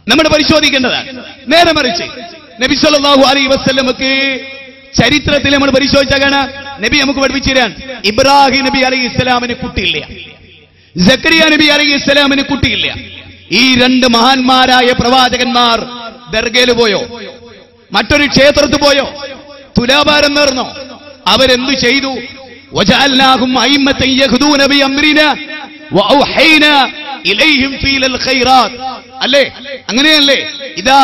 നമ്മൾ പരിശോധിക്കേണ്ടതാണ്. നേരെ മറിച്ച് നബി സല്ലല്ലാഹു അലൈഹി വസല്ലമക്ക് ചരിത്രത്തിൽ നമ്മൾ പരിശോധിച്ചാൽ കാണാം, നബി നമുക്ക് പഠിപ്പിച്ചു തരാൻ ഇബ്രാഹിം നബി അലൈഹി ഇസ്ലാമിന് കുട്ടിയില്ല, സക്കരിയ നബി അലൈഹി ഇസ്ലാമിന് കുട്ടിയില്ല. ഈ 2 മഹാന്മാരായ പ്രവാചകന്മാർ ദർഗയിൽ പോയോ? മറ്റൊരു ക്ഷേത്രത്തിൽ പോയോ? തുലാഭാരം നേർന്നോ? അവരെന്തു ചെയ്തു? വജഅൽനാഹും അയിമ്മത്തൻ യഹ്ദൂന ബിഅംരിനാ വഔഹൈനാ ഇലൈഹിം ഫീൽ ഖൈറാത്ത്. അല്ലേ? അങ്ങനെയല്ലേ? ഇതാ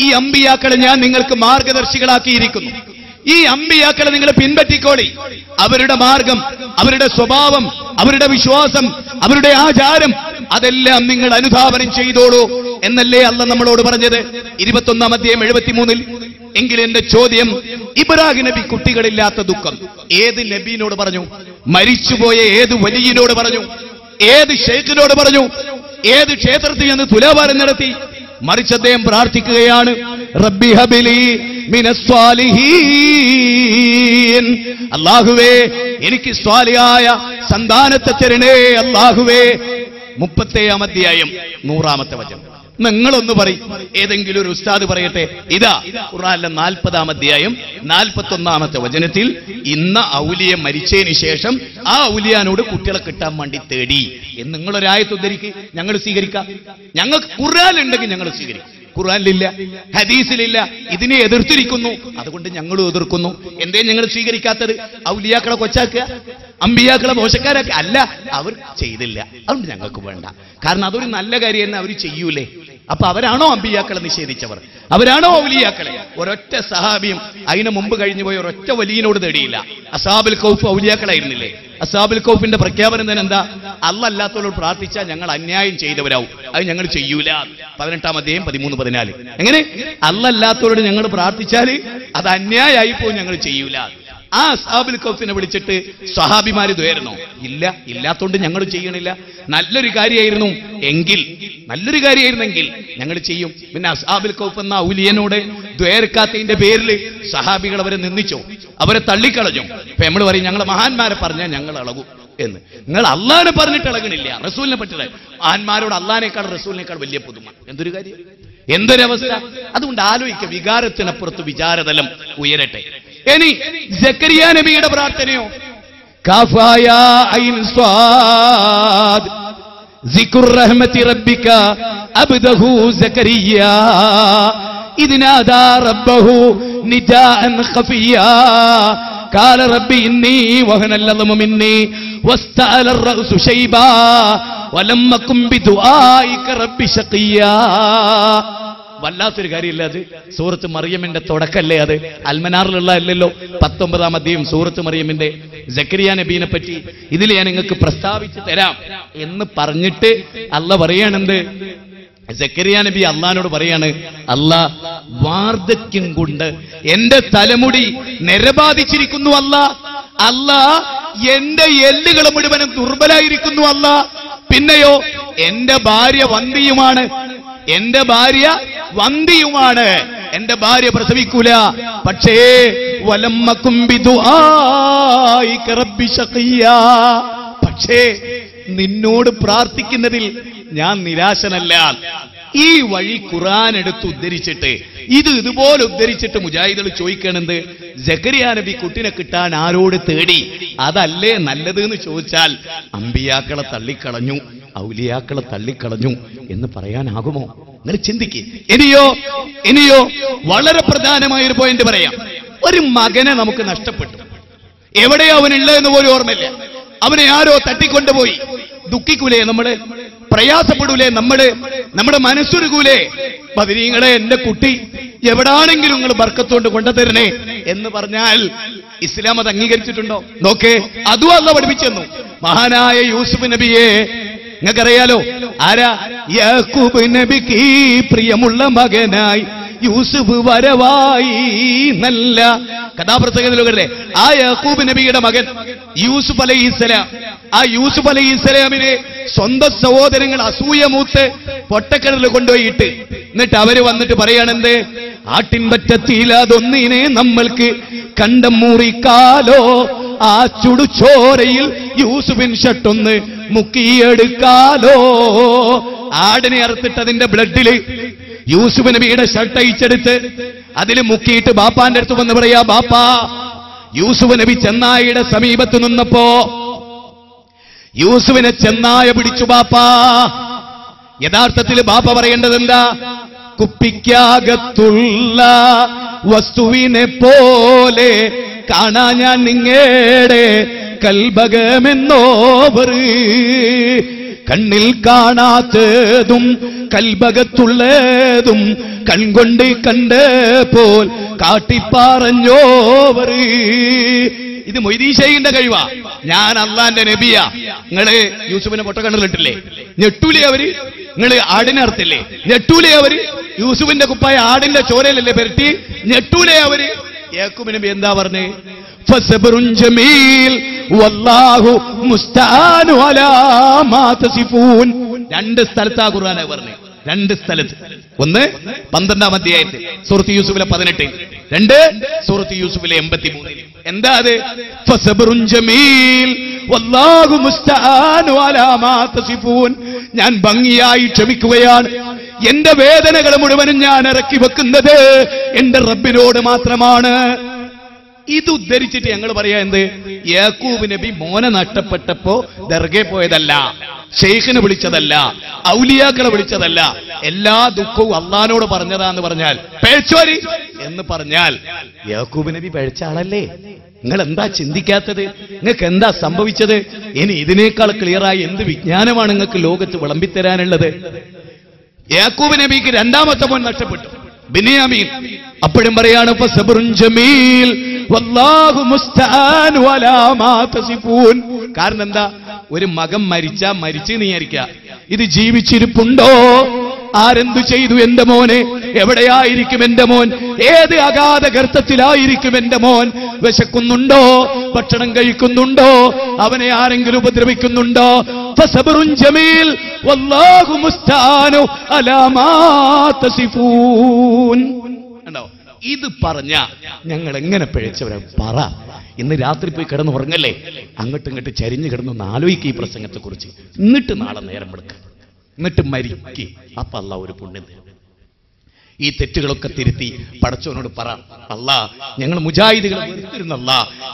ഈ അമ്പിയാക്കളെ ഞാൻ നിങ്ങൾക്ക് മാർഗദർശികളാക്കിയിരിക്കുന്നു. ഈ അമ്പിയാക്കളെ നിങ്ങൾ പിൻപറ്റിക്കോളി. അവരുടെ മാർഗം, അവരുടെ സ്വഭാവം, അവരുടെ വിശ്വാസം, അവരുടെ ആചാരം അതെല്ലാം നിങ്ങൾ അനുധാവനം ചെയ്തോളൂ എന്നല്ലേ അല്ലാഹ് നമ്മളോട് പറഞ്ഞത് 21-ാം അധ്യായം 73-ൽ. എങ്കിൽ എന്റെ ചോദ്യം, ഇബ്രാഹിം നബി കുട്ടികളില്ലാത്ത ദുഃഖം ഏത് നബിയോട് പറഞ്ഞു? മരിച്ചുപോയ ഏത് വലിയനോട് പറഞ്ഞു? ഏത് ഷെയ്ഖിനോട് പറഞ്ഞു? ഏത് ക്ഷേത്രത്തിൽ നിന്ന് തുലാഭാരം നടത്തി? മറിച്ച് അദ്ദേഹം പ്രാർത്ഥിക്കുകയാണ്, റബ്ബി ഹബിലി മിനസ് സ്വാലിഹീൻ, അല്ലാഹുവേ എനിക്ക് സ്വാലിഹായ സന്താനത്തെ തരണേ അല്ലാഹുവേ. 30-ാം അധ്യായം 100-ാമത്തെ വചനം. നിങ്ങളൊന്ന് പറയും, ഏതെങ്കിലും ഒരു ഉസ്താദ് പറയട്ടെ. ഇതാ ഖുർആനിലെ 40-ാം അധ്യായം 41-ാമത്തെ വചനത്തിൽ ഇന്ന ഔലിയ മരിച്ചതിന് ശേഷം ആ ഔലിയാനോട് കുട്ടികളെ കിട്ടാൻ വേണ്ടി തേടി എന്ന് നിങ്ങളൊരായത്ത് ഉദ്ധരിക്ക്, ഞങ്ങൾ സ്വീകരിക്കാം. ഞങ്ങൾക്ക് ഖുർആനിലുണ്ടെങ്കിൽ ഞങ്ങൾ സ്വീകരിക്കും. ഖുർആനിലില്ല, ഹദീസിലില്ല, ഇതിനെ എതിർത്തിരിക്കുന്നു. അതുകൊണ്ട് ഞങ്ങളും എതിർക്കുന്നു. എന്തേ ഞങ്ങൾ സ്വീകരിക്കാത്തത്? ഔലിയാക്കളെ കൊച്ചാക്കുക, അമ്പിയാക്കളെ മോശക്കാരൊക്കെ അല്ല, അവർ ചെയ്തില്ല, അതുകൊണ്ട് ഞങ്ങൾക്ക് വേണ്ട. കാരണം അതൊരു നല്ല കാര്യം തന്നെ അവർ ചെയ്യൂലേ. അപ്പൊ അവരാണോ അമ്പിയാക്കളെ നിഷേധിച്ചവർ? അവരാണോ ഔലിയാക്കളെ? ഒരൊറ്റ സഹാബിയും അതിന് മുമ്പ് കഴിഞ്ഞു പോയ ഒരൊറ്റ വലിയനോട് തേടിയില്ല. അസ്ഹാബുൽ കൗഫ് ഔലിയാക്കളായിരുന്നില്ലേ? അസ്ഹാബുൽ കൗഫിന്റെ പ്രഖ്യാപനം തന്നെ എന്താ? അല്ലാഹ് അല്ലാത്തവരോട് പ്രാർത്ഥിച്ചാൽ ഞങ്ങൾ അന്യായം ചെയ്തവരാവും, അത് ഞങ്ങൾ ചെയ്യൂല. 18-ാം അധ്യായം 13-14. എങ്ങനെ? അല്ലാഹ് അല്ലാത്തവരോട് ഞങ്ങൾ പ്രാർത്ഥിച്ചാൽ അത് അന്യായമായി പോകും, ഞങ്ങൾ ചെയ്യൂല. ആ അസ്ഹാബുൽ കൗഫിനെ വിളിച്ചിട്ട് സ്വഹാബിമാര് ദ്വേർന്നോ? ഇല്ല, ഇല്ലാത്തോണ്ട് ഞങ്ങൾ ചെയ്യണില്ല. നല്ലൊരു കാര്യമായിരുന്നെങ്കിൽ ഞങ്ങൾ ചെയ്യും. പിന്നെ അസ്ഹാബുൽ കൗഫ് എന്ന ഔലിയനോട് ദ്വേർക്കാത്തതിന്റെ പേരിൽ സഹാബികൾ അവരെ നിന്ദിച്ചോ? അവരെ തള്ളിക്കളഞ്ഞു. ഇപ്പൊ നമ്മൾ പറയും ഞങ്ങൾ മഹാന്മാരെ പറഞ്ഞാൽ ഞങ്ങൾ ഇളകും എന്ന്. നിങ്ങൾ അള്ളാഹിനെ പറഞ്ഞിട്ട് ഇളകണില്ല, റസൂലിനെ പറ്റില്ല. മഹാന്മാരോട് അള്ളാഹിനേക്കാൾ റസൂലിനേക്കാൾ വലിയ പുതുമ. എന്തൊരു കാര്യം, എന്തൊരവസ്ഥ! അതുകൊണ്ട് ആലോചിക്കുക, വികാരത്തിനപ്പുറത്ത് വിചാരതലം ഉയരട്ടെ. ഇനി സക്കരിയ നബിയുടെ പ്രാർത്ഥനയോ? കാഫായ ഐൻ സ്വാദ് സിക്ർ റഹ്മത്തി റബ്ബിക അബ്ദഹു സക്കരിയ ഇദ് നാദാ റബ്ബഹു നിജാഅൻ ഖഫിയാ ഖാല റബ്ബി ഇന്നി വഹനൽ അദ്മു മിന്നി വസ്തഅല അർ-റഅസു ശൈബാ വലം അകും ബിദുആഇക റബ്ബി ശഖിയാ. വല്ലാത്തൊരു കാര്യമില്ല അത്. സൂറത്ത് മറിയമിന്റെ തുടക്കല്ലേ അത്? അൽമനാറിലുള്ള അല്ലല്ലോ. 19-ാം അധ്യായം സൂറത്ത് മറിയമിന്റെ സക്കരിയ നബീനെ പറ്റി ഇതിൽ ഞാൻ നിങ്ങൾക്ക് പ്രസ്താവിച്ചു തരാം എന്ന് പറഞ്ഞിട്ട് അല്ലാഹ് പറയാണെന്ത്? സക്കരിയ നബി അള്ളാഹിനോട് പറയാണ്, അല്ലാഹ് വാർദ്ധക്യം കൊണ്ട് എന്റെ തലമുടി നിരബാധിച്ചിരിക്കുന്നു അല്ലാഹ് എന്റെ എല്ലുകൾ മുഴുവനും ദുർബലായിരിക്കുന്നു പിന്നെയോ എന്റെ ഭാര്യ വന്ധിയുമാണ്, എന്റെ ഭാര്യ പ്രസവിക്കൂല. പക്ഷേ വലമ്മകും ബിദുആഇക റബ്ബി ശഖിയാ, പക്ഷേ നിന്നോട് പ്രാർത്ഥിക്കുന്നതിൽ ഞാൻ നിരാശനല്ല. ഈ വഴി ഖുർആൻ എടുത്ത് ഉദ്ധരിച്ചിട്ട് ഇതുപോലെ ഉദ്ധരിച്ചിട്ട് മുജാഹിദുകൾ ചോദിക്കണെന്ത്? സക്കരിയ നബി കുട്ടിനെ കിട്ടാൻ ആരോട് തേടി? അതല്ലേ നല്ലത് എന്ന് ചോദിച്ചാൽ അമ്പിയാക്കളെ തള്ളിക്കളഞ്ഞു, ഔലിയാക്കളെ തള്ളിക്കളഞ്ഞു എന്ന് പറയാനാകുമോ? നിങ്ങൾ ചിന്തിക്ക്. ഇനിയോ വളരെ പ്രധാനമായ ഒരു പോയിന്റ് പറയാം. ഒരു മകനെ നമുക്ക് നഷ്ടപ്പെട്ടു, എവിടെയോ അവനുള്ളതെന്ന് പോലും ഓർമ്മയില്ല. അവനെ ആരോ തട്ടിക്കൊണ്ടുപോയി. ദുഃഖിക്കൂലേ നമ്മള്? പ്രയാസപ്പെടൂലേ നമ്മള്? നമ്മുടെ മനസ്സുരുകൂലേ? ബദരീങ്ങളെ, എന്റെ കുട്ടി എവിടാണെങ്കിലും നിങ്ങൾ ബർക്കത്തോണ്ട് കൊണ്ടുതരണേ എന്ന് പറഞ്ഞാൽ ഇസ്ലാം അത് അംഗീകരിച്ചിട്ടുണ്ടോ? നോക്കേ, അതും അല്ലാഹ് പഠിപ്പിച്ചു തന്നു. മഹാനായ യൂസുഫ് നബിയെ നിങ്ങൾക്കറിയാലോ. ആരാ? യാക്കൂബ് നബിക്ക് പ്രിയമുള്ള മകനായി യൂസുഫ് വരവായി. നല്ല കഥാപ്രസംഗത്തിലൂടെ ആ യാക്കൂബ് നബിയുടെ മകൻ യൂസുഫ് അലൈഹിസ്സലാം, ആ യൂസുഫ് അലൈഹിസ്സലാമിനെ സ്വന്തം സഹോദരങ്ങൾ അസൂയമൂത്ത് പൊട്ടക്കിണറിൽ കൊണ്ടുപോയിട്ട് എന്നിട്ട് അവര് വന്നിട്ട് പറയാണെന്ത്? ആട്ടിൻപറ്റത്തിലതൊന്നിനെ നമ്മൾക്ക് കണ്ടം മുറിക്കാലോ, ആ ചുടുചോരയിൽ യൂസുഫിൻ ഷട്ടൊന്ന് മുക്കിയെടുക്കാലോ. ആടിനെ അറുത്തിട്ട് അതിന്റെ ബ്ലഡില് യൂസുഫ് നബിയുടെ ഷർട്ട് അയച്ചെടുത്ത് അതിൽ മുക്കിയിട്ട് ബാപ്പാന്റെ അടുത്ത് വന്ന് പറയാ, ബാപ്പാ. യൂസുഫ് നബി ചെന്നായിയുടെ സമീപത്ത് നിന്നപ്പോ യൂസുഫിനെ ചെന്നായ പിടിച്ചു ബാപ്പാ. യഥാർത്ഥത്തിൽ ബാപ്പ പറയേണ്ടത് എന്താ? കുപ്പിക്കകത്തുള്ള വസ്തുവിനെ പോലെ കാണാ ഞാൻ നിങ്ങേടെ കൽബകമെന്നോവർ. കണ്ണിൽ കാണാത്തതും കൽബകത്തുള്ളതും കൺകൊണ്ട് കണ്ടപ്പോൾ കാട്ടിപ്പറഞ്ഞോവർ. ഇത് മൊയ്തീൻ കഴിവാ. ഞാൻ അള്ളാന്റെ നബിയാ. നിങ്ങള് യൂസുഫിനെ പൊട്ടക്കണ്ണിലിട്ടില്ലേ? ഞെട്ടൂലേ അവര്? നിങ്ങള് ആടിനർത്തില്ലേ? ഞെട്ടൂലേ അവര്? യൂസുഫിന്റെ കുപ്പായ ആടിന്റെ ചോരയിലല്ലേ പെരട്ടി? ഞെട്ടൂലേ അവര്? യാക്കൂബ് നബി എന്താ പറഞ്ഞേ? ഫസബ്റുൻ ജമീൽ വല്ലാഹു മുസ്തആനു അലാ മാ തസിഫൂൻ. രണ്ട് സ്ഥലത്താ ഖുർആനാ പറഞ്ഞേ, രണ്ട് സ്ഥലത്ത്. ഒന്ന് 12-ാം അധ്യായത്തിൽ സൂറത്ത് യൂസുഫിലെ 18, 2 സൂറത്ത് യൂസുഫിലെ 83. എന്താ അത്? ഫസബ്റുൻ ജമീൽ വല്ലാഹു മുസ്തആനു അലാ മാ തസിഫൂൻ. ഞാൻ ഭംഗിയായി ക്ഷമിക്കുകയാണ്. എന്റെ വേദനകൾ മുഴുവനും ഞാൻ ഇറക്കി വെക്കുന്നത് എന്റെ റബ്ബിനോട് മാത്രമാണ്. ഇത് ഉദ്ധരിച്ചിട്ട് ഞങ്ങൾ പറയാ എന്ത്? യാക്കൂബ് നബി മോനെ നഷ്ടപ്പെട്ടപ്പോ ദർഗയിൽ പോയതല്ല, ഷെയ്ഖിനെ വിളിച്ചതല്ല, ഔലിയാക്കളെ വിളിച്ചതല്ല, എല്ലാ ദുഃഖവും അള്ളാനോട് പറഞ്ഞതാന്ന് പറഞ്ഞാൽ പേഴ്ചോരി എന്ന് പറഞ്ഞാൽ യാക്കൂബ് നബി പഴിച്ച ആളല്ലേ? നിങ്ങൾ എന്താ ചിന്തിക്കാത്തത്? നിങ്ങൾക്ക് എന്താ സംഭവിച്ചത്? ഇനി ഇതിനേക്കാൾ ക്ലിയറായി എന്ത് വിജ്ഞാനമാണ് നിങ്ങൾക്ക് ലോകത്ത് വിളമ്പിത്തരാനുള്ളത്? യാക്കൂബ് നബിക്ക് രണ്ടാമത്തെ മോൻ നഷ്ടപ്പെട്ടു, ബിനിയാമീൻ. അപ്പോഴും പറയാണ് ഫസബ്റുൻ ജമീൽ വല്ലാഹു മുസ്തആൻ വലാ മാ തസിഫൂൻ. കാരണം എന്താ? ഒരു മകൻ മരിച്ചാ മരിച്ചു നീയായിരിക്ക, ഇത് ജീവിച്ചിരിപ്പുണ്ടോ? ആരെന്തു ചെയ്തു എന്റെ മോനെ? എവിടെയായിരിക്കും എന്റെ മോൻ? ഏത് അഗാധ ഗർത്തത്തിലായിരിക്കും എന്റെ മോൻ? വിശക്കുന്നുണ്ടോ? ഭക്ഷണം കഴിക്കുന്നുണ്ടോ? അവനെ ആരെങ്കിലും ഉപദ്രവിക്കുന്നുണ്ടോ? ഫസബ്റുൻ ജമീൽ വല്ലാഹു മുസ്തആനു അലാ മാ തസിഫൂൻ. കണ്ടോ? ഇത് പറഞ്ഞ ഞങ്ങൾ എങ്ങനെ പിഴച്ചവരെ പറ. ഇന്ന് രാത്രി പോയി കിടന്നുറങ്ങല്ലേ, അങ്ങോട്ടും ഇങ്ങോട്ട് ചരിഞ്ഞു കിടന്നൊന്ന് ആലോചിക്കുക ഈ പ്രസംഗത്തെ കുറിച്ച്. എന്നിട്ട് നാളെ നേരം എടുക്കുക, എന്നിട്ട് മരിക്കുക. അപ്പൊ അല്ലാഹ് ഒരു പുണ്യം തരും. ഈ തെറ്റുകളൊക്കെ തിരുത്തി പടച്ചവനോട് പറ, അല്ലാ ഞങ്ങൾ മുജാഹിദുകളെ വെറുത്തിരുന്നല്ല,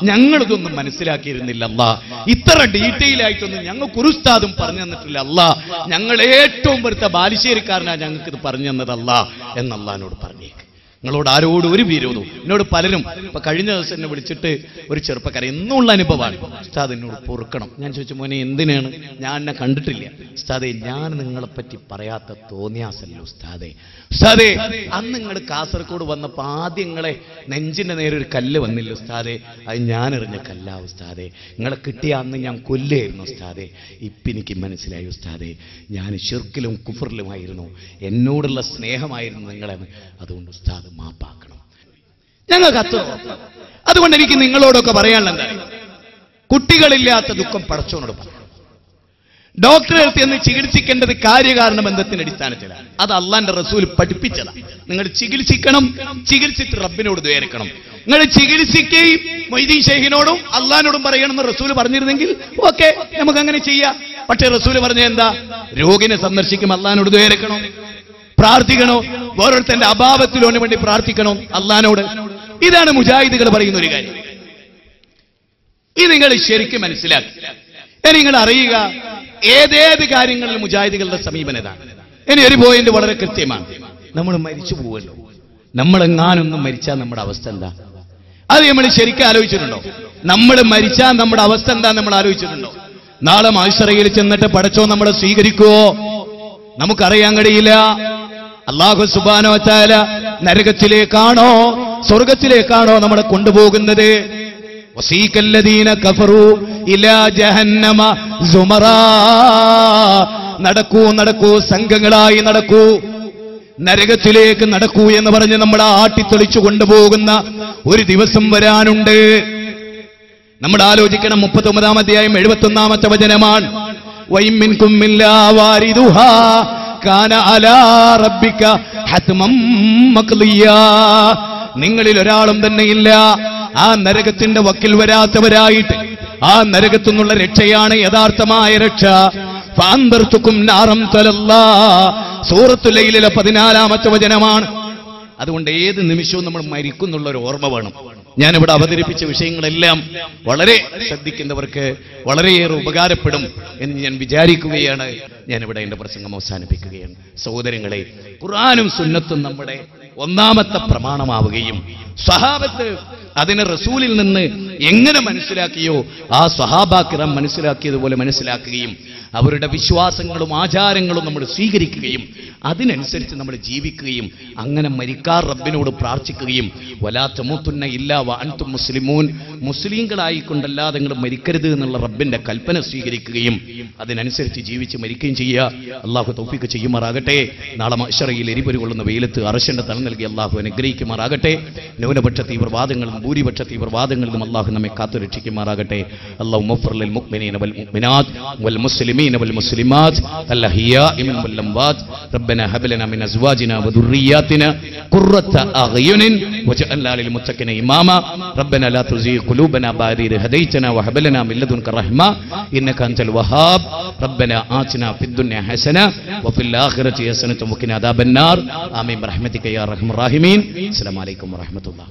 ഞങ്ങളിതൊന്നും മനസ്സിലാക്കിയിരുന്നില്ല അല്ലാ, ഇത്ര ഡീറ്റെയിൽ ആയിട്ടൊന്നും ഞങ്ങൾക്ക് ഒരു ഉസ്താദും പറഞ്ഞു തന്നിട്ടില്ല അല്ലാ, ഞങ്ങൾ ഏറ്റവും വെറുത്ത ബാലുശ്ശേരിക്കാരനാ ഞങ്ങൾക്കിത് പറഞ്ഞു തന്നതല്ല എന്ന് അല്ലാഹനോട് പറഞ്ഞേക്ക്. നിങ്ങളോട് ആരോടും ഒരു വിരോധവും. എന്നോട് പലരും ഇപ്പൊ കഴിഞ്ഞ ദിവസം എന്നെ വിളിച്ചിട്ട് ഒരു ചെറുപ്പക്കാരൻ എന്നുള്ള അനുഭവമാണ്, ഉസ്താദ് എന്നോട് പൊറുക്കണം. ഞാൻ ചോദിച്ചു, മോനെ എന്തിനാണ്? ഞാൻ എന്നെ കണ്ടിട്ടില്ല. ഉസ്താദേ, ഞാൻ നിങ്ങളെപ്പറ്റി പറയാത്ത തോന്നിയാസല്ലോ ഉസ്താദേ. ഉസ്താദേ, അന്ന് നിങ്ങൾ കാസർഗോഡ് വന്നപ്പോൾ ആദ്യം നിങ്ങളെ നെഞ്ചിന്റെ നേരെ ഒരു കല്ല് വന്നില്ല ഉസ്താദേ, അത് ഞാൻ എറിഞ്ഞ കല്ലാ ഉസ്താദേ. നിങ്ങളെ കിട്ടിയ അന്ന് ഞാൻ കൊല്ലായിരുന്നു ഉസ്താദേ. ഇപ്പം എനിക്ക് മനസ്സിലായി ഉസ്താദേ, ഞാൻ ശിർക്കിലും കുഫറിലുമായിരുന്നു, എന്നോടുള്ള സ്നേഹമായിരുന്നു നിങ്ങളെന്ന്. അതുകൊണ്ട് ഉസ്താദ് മാപ്പാക്കണം. ഞങ്ങൾക്ക് അത്ര. അതുകൊണ്ട് എനിക്ക് നിങ്ങളോടൊക്കെ പറയാനുള്ള എന്താ, കുട്ടികളില്ലാത്ത ദുഃഖം പടച്ചവനോട് പറയണം. ഡോക്ടറെ അടുത്ത് എന്ന് ചികിത്സിക്കേണ്ടത് കാര്യകാരണ ബന്ധത്തിന്റെ അടിസ്ഥാനത്തിലാണ്. അത് അള്ളാന്റെ റസൂൽ പഠിപ്പിച്ചതാണ്. നിങ്ങൾ ചികിത്സിക്കണം, ചികിത്സിച്ച് റബ്ബിനോട് ദ്വേരിക്കണം. നിങ്ങൾ ചികിത്സിക്കുകയും മൊയ്തീൻ ഷെയ്ഖിനോടും അള്ളാഹിനോടും പറയണമെന്ന് റസൂൽ പറഞ്ഞിരുന്നെങ്കിൽ ഓക്കെ, നമുക്ക് അങ്ങനെ ചെയ്യാം. പക്ഷെ റസൂൽ പറഞ്ഞ എന്താ? രോഗിനെ സന്ദർശിക്കും അള്ളാഹിനോട് ദ്വേരിക്കണം, പ്രാർത്ഥിക്കണോ, ഓരോരുത്തന്റെ അഭാവത്തിലോന് വേണ്ടി പ്രാർത്ഥിക്കണം അള്ളാഹിനോട്. ഇതാണ് മുജാഹിദുകൾ പറയുന്ന ഒരു കാര്യം. ഇത് നിങ്ങൾ ശരിക്കും മനസ്സിലാക്കി. നിങ്ങൾ അറിയുക, ഏതേത് കാര്യങ്ങളിൽ മുജാഹിദുകളുടെ സമീപനം ഇതാണ്. ഇനി ഒരു പോയിന്റ് വളരെ കൃത്യമാണ്. നമ്മൾ മരിച്ചു പോവല്ലോ, നമ്മളെങ്ങാനൊന്നും മരിച്ചാൽ നമ്മുടെ അവസ്ഥ എന്താ? അത് നമ്മൾ ശരിക്കും ആലോചിച്ചിട്ടുണ്ടോ? നമ്മൾ മരിച്ചാൽ നമ്മുടെ അവസ്ഥ എന്താ നമ്മൾ ആലോചിച്ചിട്ടുണ്ടോ? നാളെ മഹ്ശറയിൽ ചെന്നിട്ട് പടച്ചോ നമ്മളെ സ്വീകരിക്കുവോ? നമുക്കറിയാൻ കഴിയില്ല. അല്ലാഹു സുബ്ഹാനഹു വ തആല നരകത്തിലേക്കാണോ സ്വർഗത്തിലേക്കാണോ നമ്മളെ കൊണ്ടുപോകുന്നത്? വസീകല്ലദീന കഫറു ഇലാ ജഹന്നമ സുമറാ. നടക്കൂ നടക്കൂ, സംഘങ്ങളായി നടക്കൂ, നരകത്തിലേക്ക് നടക്കൂ എന്ന് പറഞ്ഞ് നമ്മളെ ആട്ടിത്തെളിച്ചു കൊണ്ടുപോകുന്ന ഒരു ദിവസം വരാനുണ്ട്. നമ്മൾ ആലോചിക്കണം. 39-ാം അധ്യായം 71-ാമത്തെ വചനമാണ്. വൈമിൻകും ഇല്ലാ വാരിദുഹാ കാന അലാ റബ്ബിക ഹത്മം മഖ്ദിയാ. നിങ്ങളിൽ ഒരാളും തന്നെയില്ല ആ നരകത്തിന്റെ വക്കിൽ വരാത്തവരായിട്ട്. ആ നരകത്തു നിന്നുള്ള രക്ഷയാണ് യഥാർത്ഥമായ രക്ഷ. ഫഅൻദർതുകും നാറം തലല്ലാ. സൂറത്തുൽ ലൈലിലെ 14-ാമത്തെ വചനമാണ്. അതുകൊണ്ട് ഏത് നിമിഷവും നമ്മൾ മരിക്കുന്നുള്ള ഒരു ഓർമ്മ വേണം. ഞാനിവിടെ അവതരിപ്പിച്ച വിഷയങ്ങളെല്ലാം വളരെ ശ്രദ്ധിക്കുന്നവർക്ക് വളരെയേറെ ഉപകാരപ്പെടും എന്ന് ഞാൻ വിചാരിക്കുകയാണ്. ഞാനിവിടെ എന്റെ പ്രസംഗം അവസാനിപ്പിക്കുകയാണ്. സഹോദരങ്ങളെ, ഖുർആനും സുന്നത്തും നമ്മുടെ ഒന്നാമത്തെ പ്രമാണമാവുകയും സ്വഹാബത്ത് അതിനെ റസൂലിൽ നിന്ന് എങ്ങനെ മനസ്സിലാക്കിയോ ആ സ്വഹാബാക്കിറം മനസ്സിലാക്കിയതുപോലെ മനസ്സിലാക്കുകയും അവരുടെ വിശ്വാസങ്ങളും ആചാരങ്ങളും നമ്മൾ സ്വീകരിക്കുകയും അതിനനുസരിച്ച് നമ്മൾ ജീവിക്കുകയും അങ്ങനെ മരിക്കാർ റബ്ബിനോട് പ്രാർത്ഥിക്കുകയും വലാ തമൂതുന്ന ഇല്ലാ വഅൻതും മുസ്ലിമൂൻ, മുസ്ലിങ്ങളായിക്കൊണ്ടല്ലാതെ നിങ്ങൾ മരിക്കരുത് എന്നുള്ള റബ്ബിന്റെ കൽപ്പന സ്വീകരിക്കുകയും അതിനനുസരിച്ച് ജീവിച്ച് മരിക്കുകയും ചെയ്യുക. അള്ളാഹു തൗഫീഖ് ചെയ്യുമാറാകട്ടെ. നാളെ മഹ്ശറയിൽ എരിപൊരി കൊള്ളുന്ന വെയിലത്ത് അർശന്റെ തല നൽകി അള്ളാഹു അനുഗ്രഹിക്കുമാറാകട്ടെ. ന്യൂനപക്ഷ തീവ്രവാദങ്ങളും ഭൂരിപക്ഷ തീവ്രവാദങ്ങളിലും അള്ളാഹു നമ്മെ കാത്തുരക്ഷിക്കുമാറാകട്ടെ. അല്ലാഹു മഗ്ഫിർ ലിൽ മുഅ്മിനീന വൽ മുഅ്മിനാത്ത് വൽ മുസ്ലിമീന വൽ മുസ്ലിമാത്ത് അൽ അഹ്യാഇ മിൻഹും വൽ അംവാത്. ربنا هب لنا من ازواجنا وذرياتنا قرة اعين واجعلنا للمتقين اماما. ربنا لا تزغ قلوبنا بعد إذ هديتنا وهب لنا من لدنك رحمة انك انت الوهاب. ربنا آتنا في الدنيا حسنة وفي الآخرة حسنة وقنا عذاب النار. آمين برحمتك يا ارحم الراحمين. السلام عليكم ورحمة الله.